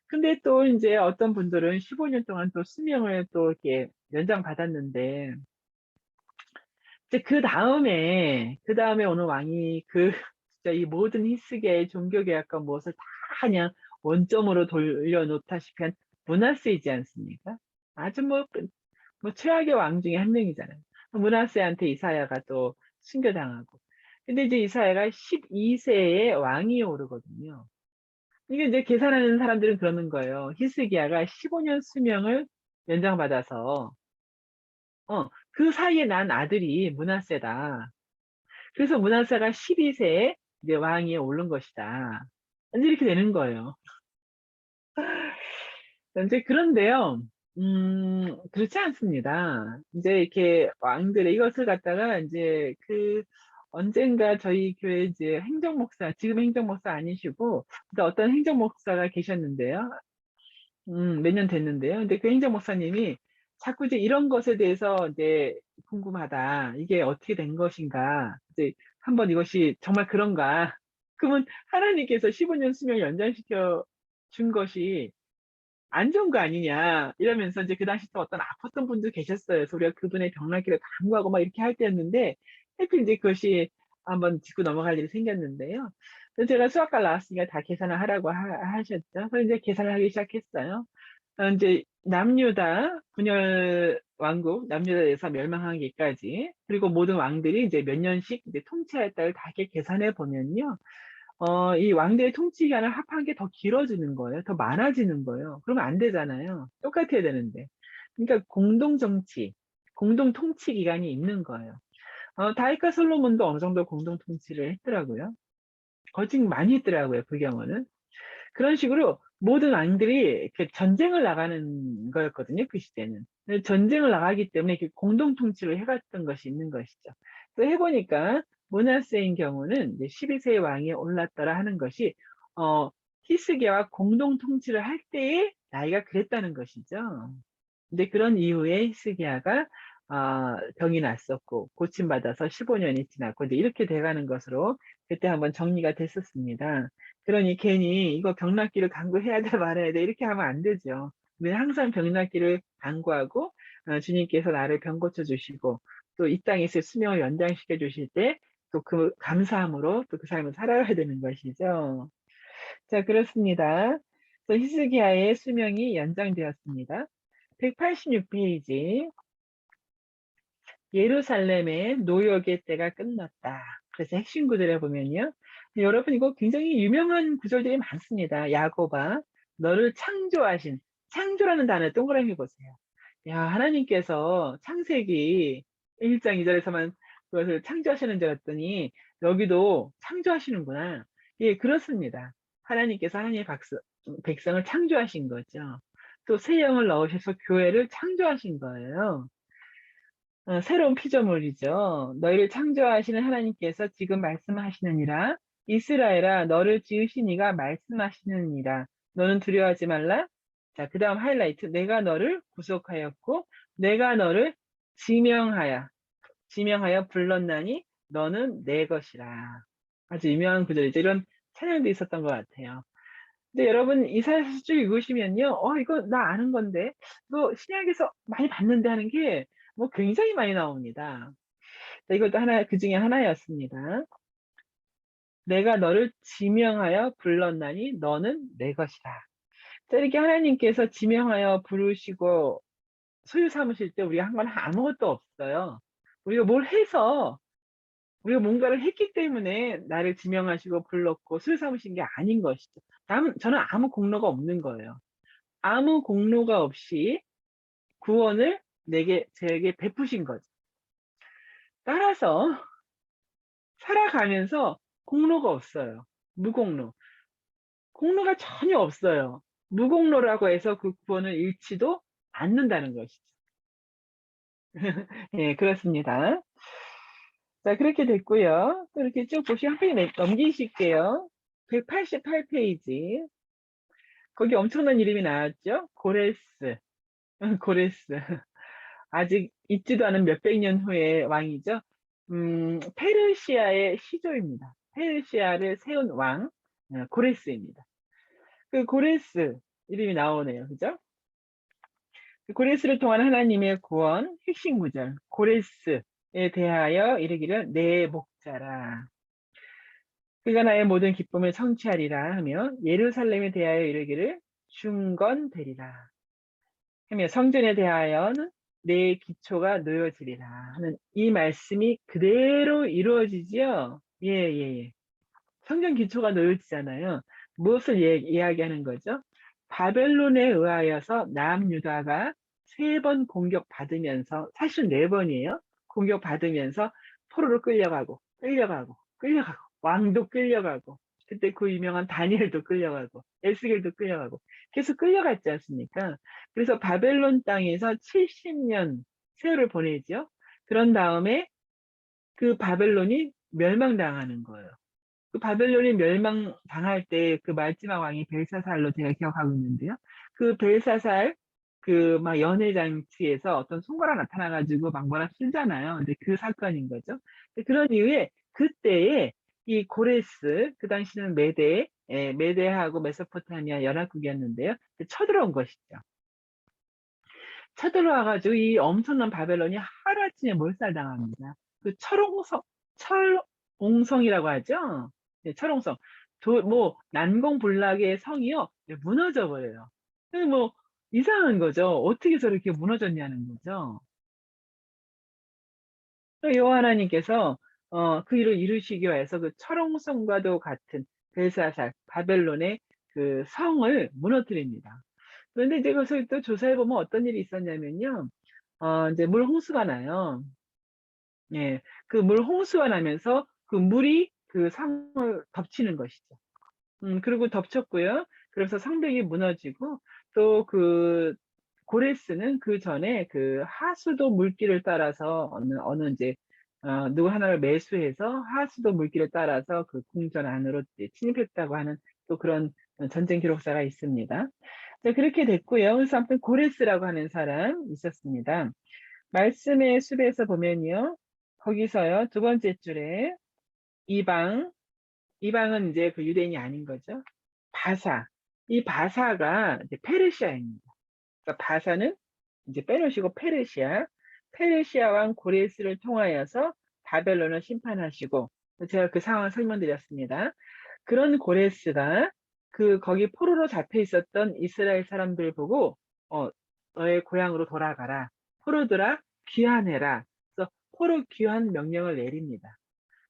근데 또 이제 어떤 분들은 15년 동안 또 수명을 또 이렇게 연장받았는데, 이제 그 다음에 어느 왕이 진짜 이 모든 히스기야의 종교개혁과 무엇을 다 그냥 원점으로 돌려놓다시피 한 므낫세이지 않습니까? 아주 뭐 최악의 왕 중에 한 명이잖아요. 므낫세한테 이사야가 또 순교당하고. 근데 이제 이사야가 12세에 왕이 오르거든요. 이게 이제 계산하는 사람들은 그러는 거예요. 히스기야가 15년 수명을 연장받아서 그 사이에 난 아들이 므낫세다. 그래서 므낫세가 12세에 이제 왕위에 오른 것이다. 이제 이렇게 되는 거예요. 이제 그런데요, 그렇지 않습니다. 이제 이렇게 왕들의 이것을 갖다가 이제 언젠가 저희 교회 이제 행정목사, 지금 행정목사 아니시고, 근데 어떤 행정목사가 계셨는데요. 몇 년 됐는데요. 근데 그 행정목사님이 자꾸 이제 이런 것에 대해서 이제 궁금하다. 이게 어떻게 된 것인가. 이제 한번 이것이 정말 그런가. 그러면 하나님께서 15년 수명 연장시켜 준 것이 안 좋은 거 아니냐 이러면서 이제 그 당시 또 어떤 아팠던 분도 계셨어요. 그래서 우리가 그분의 병낫기를 간구하고 막 이렇게 할 때였는데 하여튼 이제 그것이 한번 짚고 넘어갈 일이 생겼는데요. 그래서 제가 수학과 나왔으니까 다 계산을 하라고 하셨죠. 그래서 이제 계산을 하기 시작했어요. 이제 남유다 분열 왕국 남유다에서 멸망하기까지 그리고 모든 왕들이 이제 몇 년씩 이제 통치했다를 다 이렇게 계산해 보면요. 이 왕들의 통치 기간을 합한 게 더 길어지는 거예요. 더 많아지는 거예요. 그러면 안 되잖아요. 똑같아야 되는데. 그러니까 공동 정치, 공동 통치 기간이 있는 거예요. 다윗과 솔로몬도 어느 정도 공동 통치를 했더라고요. 거짓 많이 했더라고요. 그 경우는. 그런 식으로 모든 왕들이 이렇게 전쟁을 나가는 거였거든요. 그 시대는. 근데 전쟁을 나가기 때문에 이렇게 공동 통치를 해갔던 것이 있는 것이죠. 또 해보니까 므낫세인 경우는 이제 12세의 왕이 올랐더라 하는 것이 히스기야와 공동 통치를 할 때의 나이가 그랬다는 것이죠. 근데 그런 이후에 히스기야가 병이 났었고 고침받아서 15년이 지났고 이제 이렇게 돼가는 것으로 그때 한번 정리가 됐었습니다. 그러니 괜히 이거 병낫기를 간구해야 돼 말아야 돼 이렇게 하면 안 되죠. 우리는 항상 병낫기를 간구하고 주님께서 나를 병 고쳐 주시고 또 이 땅에 있을 수명을 연장시켜 주실 때 또 그 감사함으로 또 그 삶을 살아가야 되는 것이죠. 자, 그렇습니다. 그래서 히스기야의 수명이 연장되었습니다. 186페이지. 예루살렘의 노역의 때가 끝났다. 그래서 핵심 구절에 보면요. 여러분 이거 굉장히 유명한 구절들이 많습니다. 야고바, 너를 창조하신, 창조라는 단어 동그라미 보세요. 야, 하나님께서 창세기 1장 2절에서만 그것을 창조하시는 줄 알았더니 여기도 창조하시는구나. 예, 그렇습니다. 하나님께서 하나님의 백성을 창조하신 거죠. 또 새 영을 넣으셔서 교회를 창조하신 거예요. 새로운 피조물이죠. 너희를 창조하시는 하나님께서 지금 말씀하시느니라. 이스라엘아, 너를 지으신 이가 말씀하시느니라. 너는 두려워하지 말라. 자, 그 다음 하이라이트. 내가 너를 구속하였고, 내가 너를 지명하여 불렀나니 너는 내 것이라. 아주 유명한 구절이죠. 이런 찬양도 있었던 것 같아요. 근데 여러분 이사야서 쭉 읽으시면요, 이거 나 아는 건데, 이거 신약에서 많이 봤는데 하는 게 뭐 굉장히 많이 나옵니다. 자, 이것도 하나 그 중에 하나였습니다. 내가 너를 지명하여 불렀나니 너는 내 것이라. 자, 이렇게 하나님께서 지명하여 부르시고 소유 삼으실 때 우리가 한 건 아무것도 없어요. 우리가 뭘 해서 우리가 뭔가를 했기 때문에 나를 지명하시고 불렀고 소유 삼으신 게 아닌 것이죠. 저는 아무 공로가 없는 거예요. 아무 공로가 없이 구원을 제게 베푸신 거죠. 따라서 살아가면서 공로가 없어요. 무공로. 공로가 전혀 없어요. 무공로라고 해서 그 구원을 잃지도 않는다는 것이죠. 예, 그렇습니다. 자, 그렇게 됐고요. 또 이렇게 쭉 보시면 한 페이지 넘기실게요. 188페이지. 거기 엄청난 이름이 나왔죠? 고레스. 고레스. 아직 있지도 않은 몇백 년 후의 왕이죠. 페르시아의 시조입니다. 페르시아를 세운 왕, 고레스입니다. 그 고레스 이름이 나오네요. 그죠? 그 고레스를 통한 하나님의 구원, 핵심 구절, 고레스에 대하여 이르기를 내 목자라. 그가 나의 모든 기쁨을 성취하리라 하며 예루살렘에 대하여 이르기를 중건되리라. 하며 성전에 대하여는 내 기초가 놓여지리라 하는 이 말씀이 그대로 이루어지지요. 예, 예, 예. 성전 기초가 놓여지잖아요. 무엇을 이야기하는 거죠? 바벨론에 의하여서 남유다가 3번 공격받으면서, 사실 4번이에요. 공격받으면서 포로로 끌려가고, 왕도 끌려가고, 그때 그 유명한 다니엘도 끌려가고, 에스겔도 끌려가고, 계속 끌려갔지 않습니까? 그래서 바벨론 땅에서 70년 세월을 보내죠. 그런 다음에 그 바벨론이 멸망당하는 거예요. 그 바벨론이 멸망당할 때 그 마지막 왕이 벨사살로 제가 기억하고 있는데요. 그 벨사살 그 막 연회장치에서 어떤 손가락 나타나가지고 막 뭐라 쓰잖아요. 근데 그 사건인 거죠. 그런 이후에 그때에 이 고레스, 그 당시는 메데, 메데하고 메소포타미아 연합국이었는데요. 쳐들어온 것이죠. 쳐들어와가지고 이 엄청난 바벨론이 하루아침에 몰살당합니다. 그 철옹성이라고 하죠. 네, 철옹성. 난공불락의 성이요. 네, 무너져 버려요. 뭐, 이상한 거죠. 어떻게 저렇게 무너졌냐는 거죠. 여호와 하나님께서 그 일을 이루시기 위해서 그 철옹성과도 같은 벨사살, 바벨론의 그 성을 무너뜨립니다. 그런데 이제 그것을 또 조사해 보면 어떤 일이 있었냐면요. 이제 물 홍수가 나요. 예, 그 물 홍수가 나면서 그 물이 그 성을 덮치는 것이죠. 그리고 덮쳤고요. 그래서 성벽이 무너지고 또 그 고레스는 그 전에 그 하수도 물길을 따라서 어느 이제 누구 하나를 매수해서 하수도 물길을 따라서 그 궁전 안으로 이제 침입했다고 하는 또 그런 전쟁 기록사가 있습니다. 네, 그렇게 됐고요. 그래서 아무튼 고레스라고 하는 사람 있었습니다. 말씀의 숲에서 보면요. 거기서요. 두 번째 줄에 이방, 이방은 이제 그 유대인이 아닌 거죠. 바사. 이 바사가 이제 페르시아입니다. 그러니까 바사는 이제 빼놓으시고 페르시아. 페르시아 왕 고레스를 통하여서 바벨론을 심판하시고, 제가 그 상황을 설명드렸습니다. 그런 고레스가 그 거기 포로로 잡혀 있었던 이스라엘 사람들 보고 너의 고향으로 돌아가라. 포로들아 귀환해라. 그래서 포로 귀환 명령을 내립니다.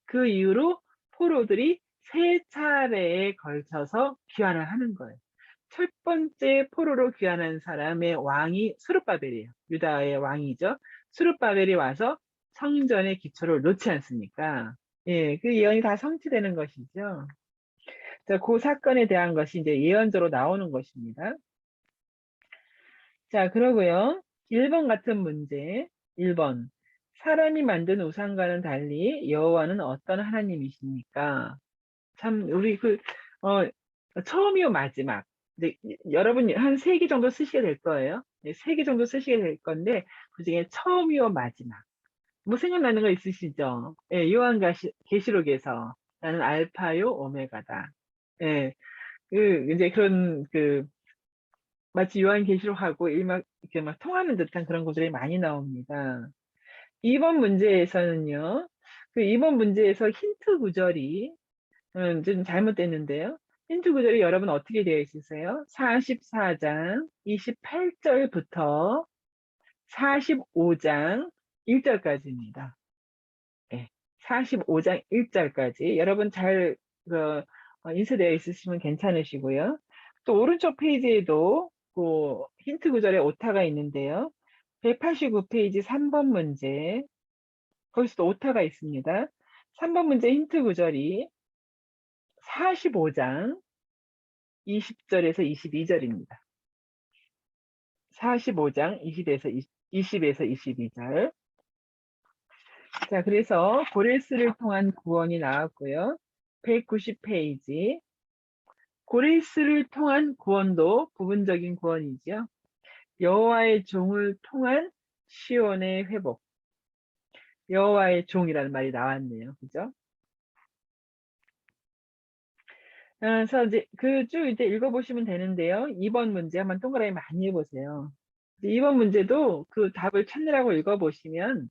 그 이후로 포로들이 세 차례에 걸쳐서 귀환을 하는 거예요. 첫 번째 포로로 귀환한 사람의 왕이 스룹바벨이에요. 유다의 왕이죠. 스룹바벨이 와서 성전의 기초를 놓지 않습니까? 예, 그 예언이 다 성취되는 것이죠. 자, 그 사건에 대한 것이 이제 예언적으로 나오는 것입니다. 자, 그러고요. 1번 같은 문제. 1번. 사람이 만든 우상과는 달리 여호와는 어떤 하나님이십니까? 참, 우리 처음이요, 마지막. 네, 여러분 한 3개 정도 쓰시게 될 거예요. 네, 3개 정도 쓰시게 될 건데, 그 중에 처음이요, 마지막. 뭐 생각나는 거 있으시죠? 예, 계시록에서 나는 알파요, 오메가다. 예, 이제 마치 요한계시록하고 이렇게 막 통하는 듯한 그런 구절이 많이 나옵니다. 2번 문제에서는요, 그 2번 문제에서 힌트 구절이 좀 잘못됐는데요. 힌트 구절이 여러분 어떻게 되어 있으세요? 44장 28절부터 45장 1절까지입니다. 네, 45장 1절까지 여러분 잘 인쇄되어 있으시면 괜찮으시고요. 또 오른쪽 페이지에도 그 힌트 구절에 오타가 있는데요. 189페이지 3번 문제 거기서도 오타가 있습니다. 3번 문제 힌트 구절이 45장 20절에서 22절입니다. 45장 20에서 22절. 자, 그래서 고레스를 통한 구원이 나왔고요. 190페이지. 고레스를 통한 구원도 부분적인 구원이죠. 여호와의 종을 통한 시온의 회복. 여호와의 종이라는 말이 나왔네요. 그죠? 그래서 이제 그 쭉 이제 읽어보시면 되는데요. 2번 문제 한번 동그라미 많이 해보세요. 2번 문제도 그 답을 찾느라고 읽어보시면,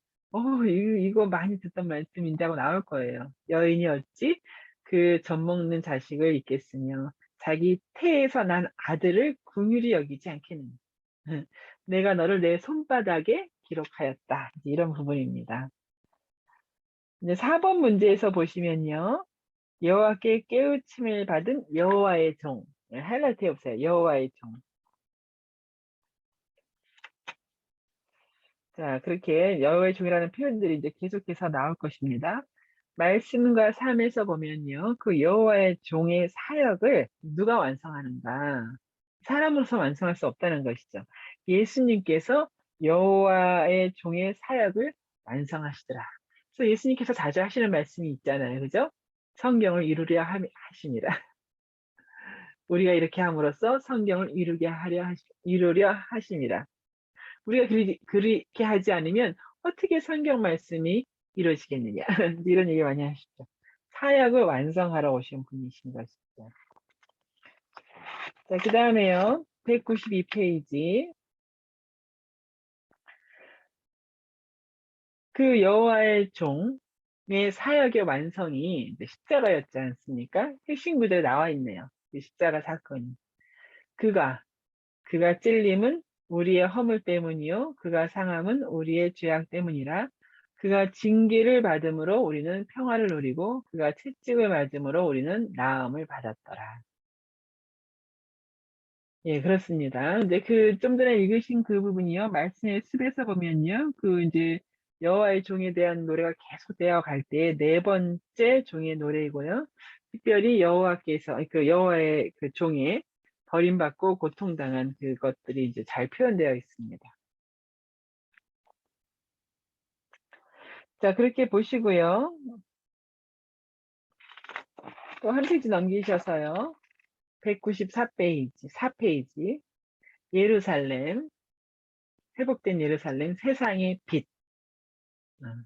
이거 많이 듣던 말씀인데 하고 나올 거예요. 여인이 어찌 그 젖먹는 자식을 잊겠으며, 자기 태에서 난 아들을 긍휼히 여기지 않겠느냐. 내가 너를 내 손바닥에 기록하였다. 이런 부분입니다. 이제 4번 문제에서 보시면요. 여호와께 깨우침을 받은 여호와의 종. 하이라이트 해보세요. 여호와의 종. 자, 그렇게 여호와의 종이라는 표현들이 이제 계속해서 나올 것입니다. 말씀과 삶에서 보면요. 그 여호와의 종의 사역을 누가 완성하는가? 사람으로서 완성할 수 없다는 것이죠. 예수님께서 여호와의 종의 사역을 완성하시더라. 그래서 예수님께서 자주 하시는 말씀이 있잖아요. 그죠? 성경을 이루려 하심이라. 우리가 이렇게 함으로써 성경을 이루려 하심이라. 우리가 그렇게 하지 않으면 어떻게 성경 말씀이 이루어지겠느냐. 이런 얘기 많이 하시죠. 사역을 완성하러 오신 분이신 것이죠. 자, 그 다음에요. 192페이지. 그 여호와의 종의 사역의 완성이 이제 십자가였지 않습니까? 핵심 구절에 나와 있네요. 그 십자가 사건이. 그가 찔림은 우리의 허물 때문이요. 그가 상함은 우리의 죄악 때문이라. 그가 징계를 받음으로 우리는 평화를 누리고 그가 채찍을 맞음으로 우리는 나음을 받았더라. 예, 그렇습니다. 이제 그 좀 전에 읽으신 그 부분이요. 말씀의 습에서 보면요. 그 이제 여호와의 종에 대한 노래가 계속되어 갈 때 네 번째 종의 노래이고요. 특별히 여호와께서 그 여호와의 그 종에 버림받고 고통당한 그것들이 이제 잘 표현되어 있습니다. 자, 그렇게 보시고요. 또 한 페이지 넘기셔서요. 194페이지, 4페이지. 예루살렘, 회복된 예루살렘, 세상의 빛.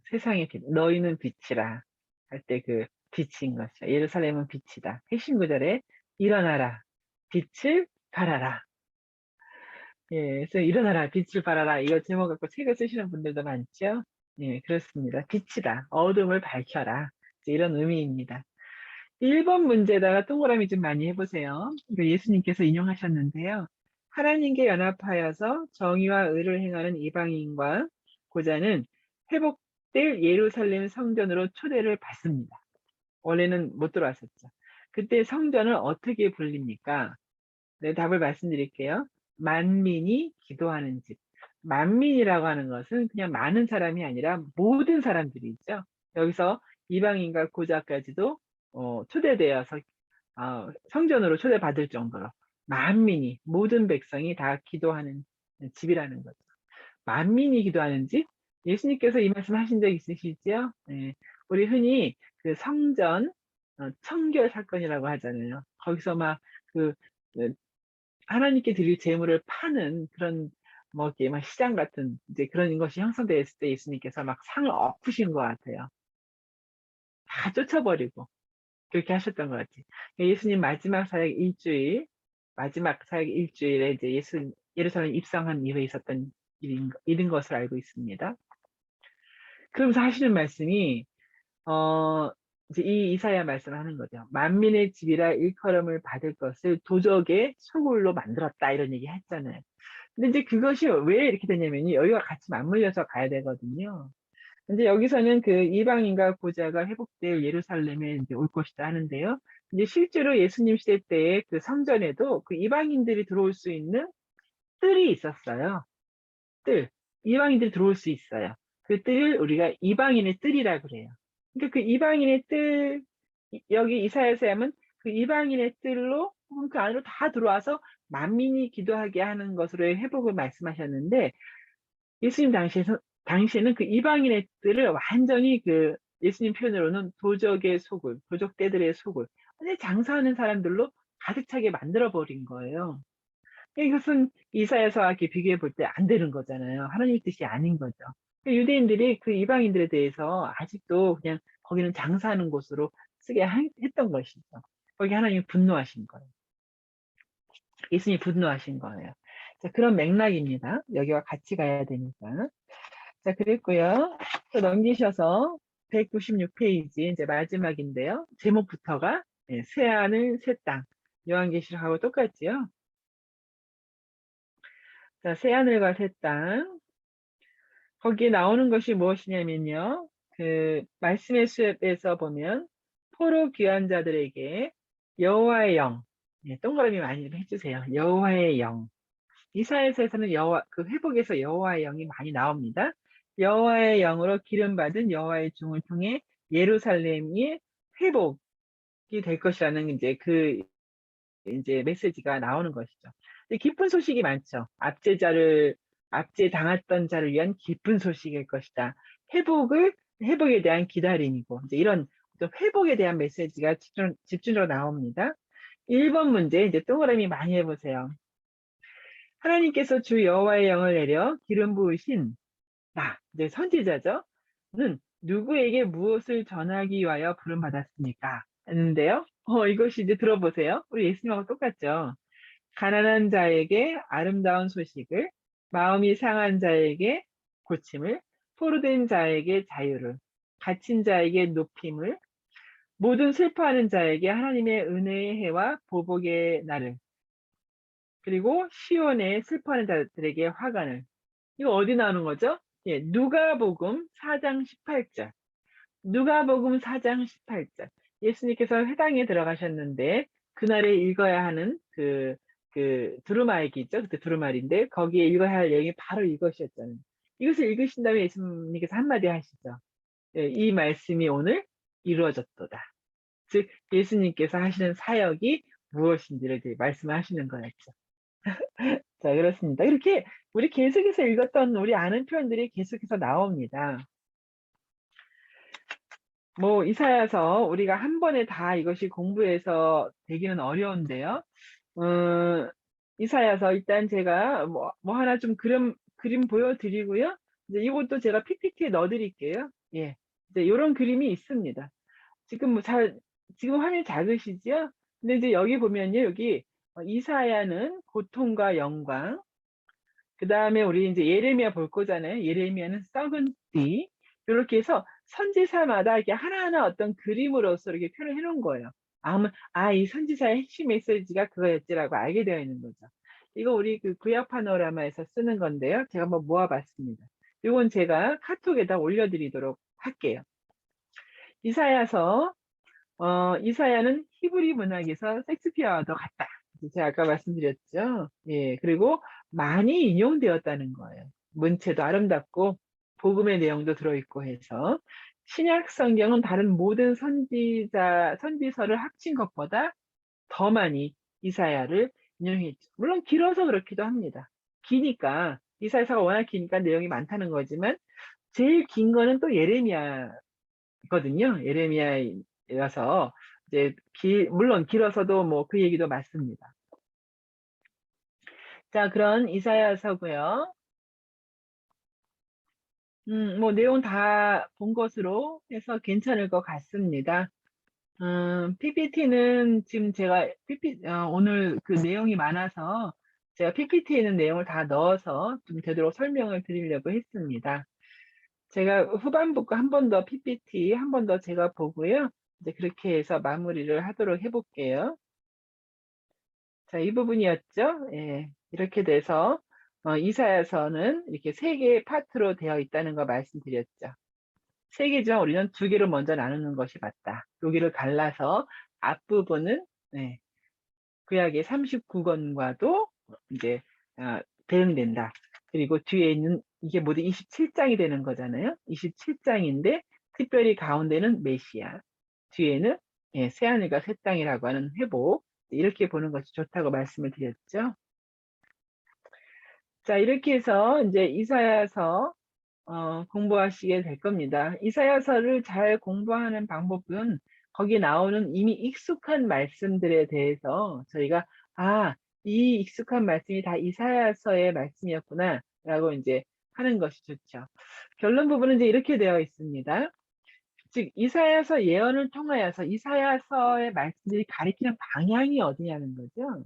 세상의 빛. 너희는 빛이라. 할 때 그 빛인 것이죠. 예루살렘은 빛이다. 핵심 구절에 일어나라. 빛을 발하라. 예, 그래서 일어나라. 빛을 발하라. 이거 제목 갖고 책을 쓰시는 분들도 많죠. 예, 그렇습니다. 빛이다. 어둠을 밝혀라. 이런 의미입니다. 1번 문제다가 동그라미 좀 많이 해보세요. 이거 예수님께서 인용하셨는데요. 하나님께 연합하여서 정의와 의를 행하는 이방인과 고자는 회복될 예루살렘 성전으로 초대를 받습니다. 원래는 못 들어왔었죠. 그때 성전을 어떻게 불립니까? 네, 답을 말씀드릴게요. 만민이 기도하는 집. 만민이라고 하는 것은 그냥 많은 사람이 아니라 모든 사람들이죠. 여기서 이방인과 고자까지도 초대되어서 성전으로 초대받을 정도로 만민이 모든 백성이 다 기도하는 집이라는 거죠. 만민이 기도하는 집? 예수님께서 이 말씀 하신 적 있으시죠? 네. 우리 흔히 그 성전 청결 사건이라고 하잖아요. 거기서 막그 하나님께 드릴 제물을 파는 그런 뭐 이렇게 막 시장 같은 이제 그런 것이 형성되었을 때 예수님께서 막 상을 엎으신 것 같아요. 다 쫓아버리고 그렇게 하셨던 것 같아요. 예수님 마지막 사역 일주일, 마지막 사역 일주일에 이제 예루살렘 입성한 이후에 있었던 일인 것을 알고 있습니다. 그러면서 하시는 말씀이 이제 이 이사야 말씀을 하는 거죠. 만민의 집이라 일컬음을 받을 것을 도적의 소굴로 만들었다 이런 얘기 했잖아요. 근데 이제 그것이 왜 이렇게 되냐면요. 여기가 같이 맞물려서 가야 되거든요. 근데 여기서는 그 이방인과 고자가 회복될 예루살렘에 이제 올 것이다 하는데요. 이제 실제로 예수님 시대 때의 그 성전에도 그 이방인들이 들어올 수 있는 뜰이 있었어요. 뜰. 이방인들이 들어올 수 있어요. 그 뜰을 우리가 이방인의 뜰이라 그래요. 그러니까 그 이방인의 뜰, 여기 이사야서 하면 그 이방인의 뜰로 혹은 그 안으로 다 들어와서 만민이 기도하게 하는 것으로의 회복을 말씀하셨는데 예수님 당시에는 그 이방인의 뜰을 완전히 그 예수님 표현으로는 도적의 소굴, 도적떼들의 소굴, 완전히 장사하는 사람들로 가득 차게 만들어버린 거예요. 이것은 이사야서와 이렇게 비교해 볼 때 안 되는 거잖아요. 하나님의 뜻이 아닌 거죠. 유대인들이 그 이방인들에 대해서 아직도 그냥 거기는 장사하는 곳으로 쓰게 했던 것이죠. 거기 하나님이 분노하신 거예요. 예수님이 분노하신 거예요. 자, 그런 맥락입니다. 여기와 같이 가야 되니까. 자, 그랬고요. 또 넘기셔서 196페이지 이제 마지막인데요. 제목부터가 새 하늘 새 땅. 요한계시록하고 똑같지요. 자, 새 하늘과 새 땅. 거기에 나오는 것이 무엇이냐면요. 그 말씀의 숲에서 보면 포로 귀한 자들에게 여호와의 영. 동그라미 많이 해주세요. 여호와의 영. 이사야서에서는 그 회복에서 여호와의 영이 많이 나옵니다. 여호와의 영으로 기름 받은 여호와의 종을 통해 예루살렘이 회복이 될 것이라는 이제 메시지가 나오는 것이죠. 기쁜 소식이 많죠. 압제 당했던 자를 위한 기쁜 소식일 것이다. 회복에 대한 기다림이고, 이제 이런 회복에 대한 메시지가 집중적으로 나옵니다. 1번 문제, 이제 동그라미 많이 해보세요. 하나님께서 주 여호와의 영을 내려 기름 부으신 이제 선지자죠. 는 누구에게 무엇을 전하기 위하여 부름받았습니까? 했는데요. 이것이 이제 들어보세요. 우리 예수님하고 똑같죠. 가난한 자에게 아름다운 소식을, 마음이 상한 자에게 고침을, 포로된 자에게 자유를, 갇힌 자에게 높임을, 모든 슬퍼하는 자에게 하나님의 은혜의 해와 보복의 날을, 그리고 시온에 슬퍼하는 자들에게 화관을. 이거 어디 나오는 거죠? 예, 누가복음 4장 18절. 누가복음 4장 18절. 예수님께서 회당에 들어가셨는데 그날에 읽어야 하는 그 두루마기죠. 그때 두루마리인데 거기에 읽어야 할 내용이 바로 이것이었잖아요. 이것을 읽으신 다음에 예수님께서 한마디 하시죠. 예, 이 말씀이 오늘 이루어졌도다. 즉 예수님께서 하시는 사역이 무엇인지를 이제 말씀하시는 거였죠. 자, 그렇습니다. 이렇게 우리 계속해서 읽었던 우리 아는 표현들이 계속해서 나옵니다. 뭐 이사야서 우리가 한 번에 다 이것이 공부해서 되기는 어려운데요. 이사야서 일단 제가 뭐 하나 좀 그림 보여드리고요. 이제 이것도 제가 PPT에 넣어드릴게요. 예, 이제 이런 그림이 있습니다. 지금 지금 화면 작으시죠? 근데 이제 여기 보면요, 여기 이사야는 고통과 영광, 그 다음에 우리 이제 예레미야 볼 거잖아요. 예레미야는 썩은 띠. 이렇게 해서 선지사마다 이렇게 하나하나 어떤 그림으로서 이렇게 표현을 해놓은 거예요. 이 선지사의 핵심 메시지가 그거였지라고 알게 되어 있는 거죠. 이거 우리 그 구약 파노라마에서 쓰는 건데요. 제가 한번 모아봤습니다. 이건 제가 카톡에다 올려드리도록 할게요. 이사야서, 이사야는 히브리 문학에서 섹스피어와도 같다. 제가 아까 말씀드렸죠. 예, 그리고 많이 인용되었다는 거예요. 문체도 아름답고 복음의 내용도 들어있고 해서 신약 성경은 다른 모든 선지서를 합친 것보다 더 많이 이사야를 인용했죠. 물론 길어서 그렇기도 합니다. 기니까 이사야서가 워낙 기니까 내용이 많다는 거지만 제일 긴 거는 또 예레미야거든요. 예레미야여서 이제 물론 길어서도 뭐 그 얘기도 맞습니다. 자, 그런 이사야서고요. 뭐 내용 다 본 것으로 해서 괜찮을 것 같습니다. PPT는 지금 제가 오늘 그 내용이 많아서 제가 PPT에 있는 내용을 다 넣어서 좀 되도록 설명을 드리려고 했습니다. 제가 후반부 거 한 번 더 PPT 한 번 더 제가 보고요. 이제 그렇게 해서 마무리를 하도록 해볼게요. 자, 이 부분이었죠. 예, 이렇게 돼서 이사야서는 이렇게 세 개의 파트로 되어 있다는 거 말씀드렸죠. 세 개지만 우리는 두 개로 먼저 나누는 것이 맞다. 여기를 갈라서 앞부분은 네, 구약의 39권과도 이제 대응된다. 그리고 뒤에 있는 이게 모두 27장이 되는 거잖아요. 27장인데 특별히 가운데는 메시아, 뒤에는 새하늘과 새 땅이라고 하는 회복, 이렇게 보는 것이 좋다고 말씀을 드렸죠. 자, 이렇게 해서 이제 이사야서 공부하시게 될 겁니다. 이사야서를 잘 공부하는 방법은 거기 나오는 이미 익숙한 말씀들에 대해서 저희가 이 익숙한 말씀이 다 이사야서의 말씀이었구나 라고 이제 하는 것이 좋죠. 결론 부분은 이제 이렇게 되어 있습니다. 즉 이사야서 예언을 통하여서 이사야서의 말씀들이 가리키는 방향이 어디냐는 거죠.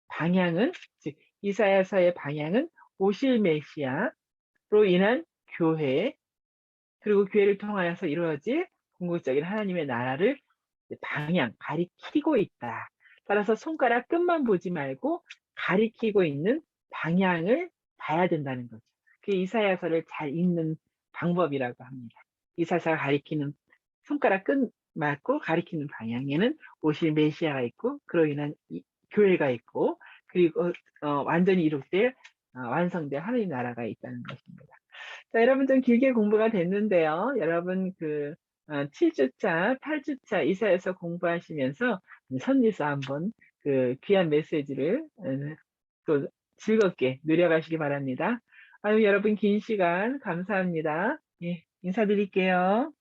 방향은 즉 이사야서의 방향은 오실 메시아로 인한 교회, 그리고 교회를 통하여서 이루어질 궁극적인 하나님의 나라를 가리키고 있다. 따라서 손가락 끝만 보지 말고 가리키고 있는 방향을 봐야 된다는 거죠. 그게 이사야서를 잘 읽는 방법이라고 합니다. 이사야서가 가리키는 손가락 끝 맞고 가리키는 방향에는 오실 메시아가 있고 그로 인한 교회가 있고 그리고 완전히 이룩될 완성될 하나님 나라가 있다는 것입니다. 자, 여러분 좀 길게 공부가 됐는데요. 여러분 7주차, 8주차 이사야서 공부하시면서 선지서 한번 그 귀한 메시지를 또 즐겁게 누려가시기 바랍니다. 아유, 여러분 긴 시간 감사합니다. 예, 인사드릴게요.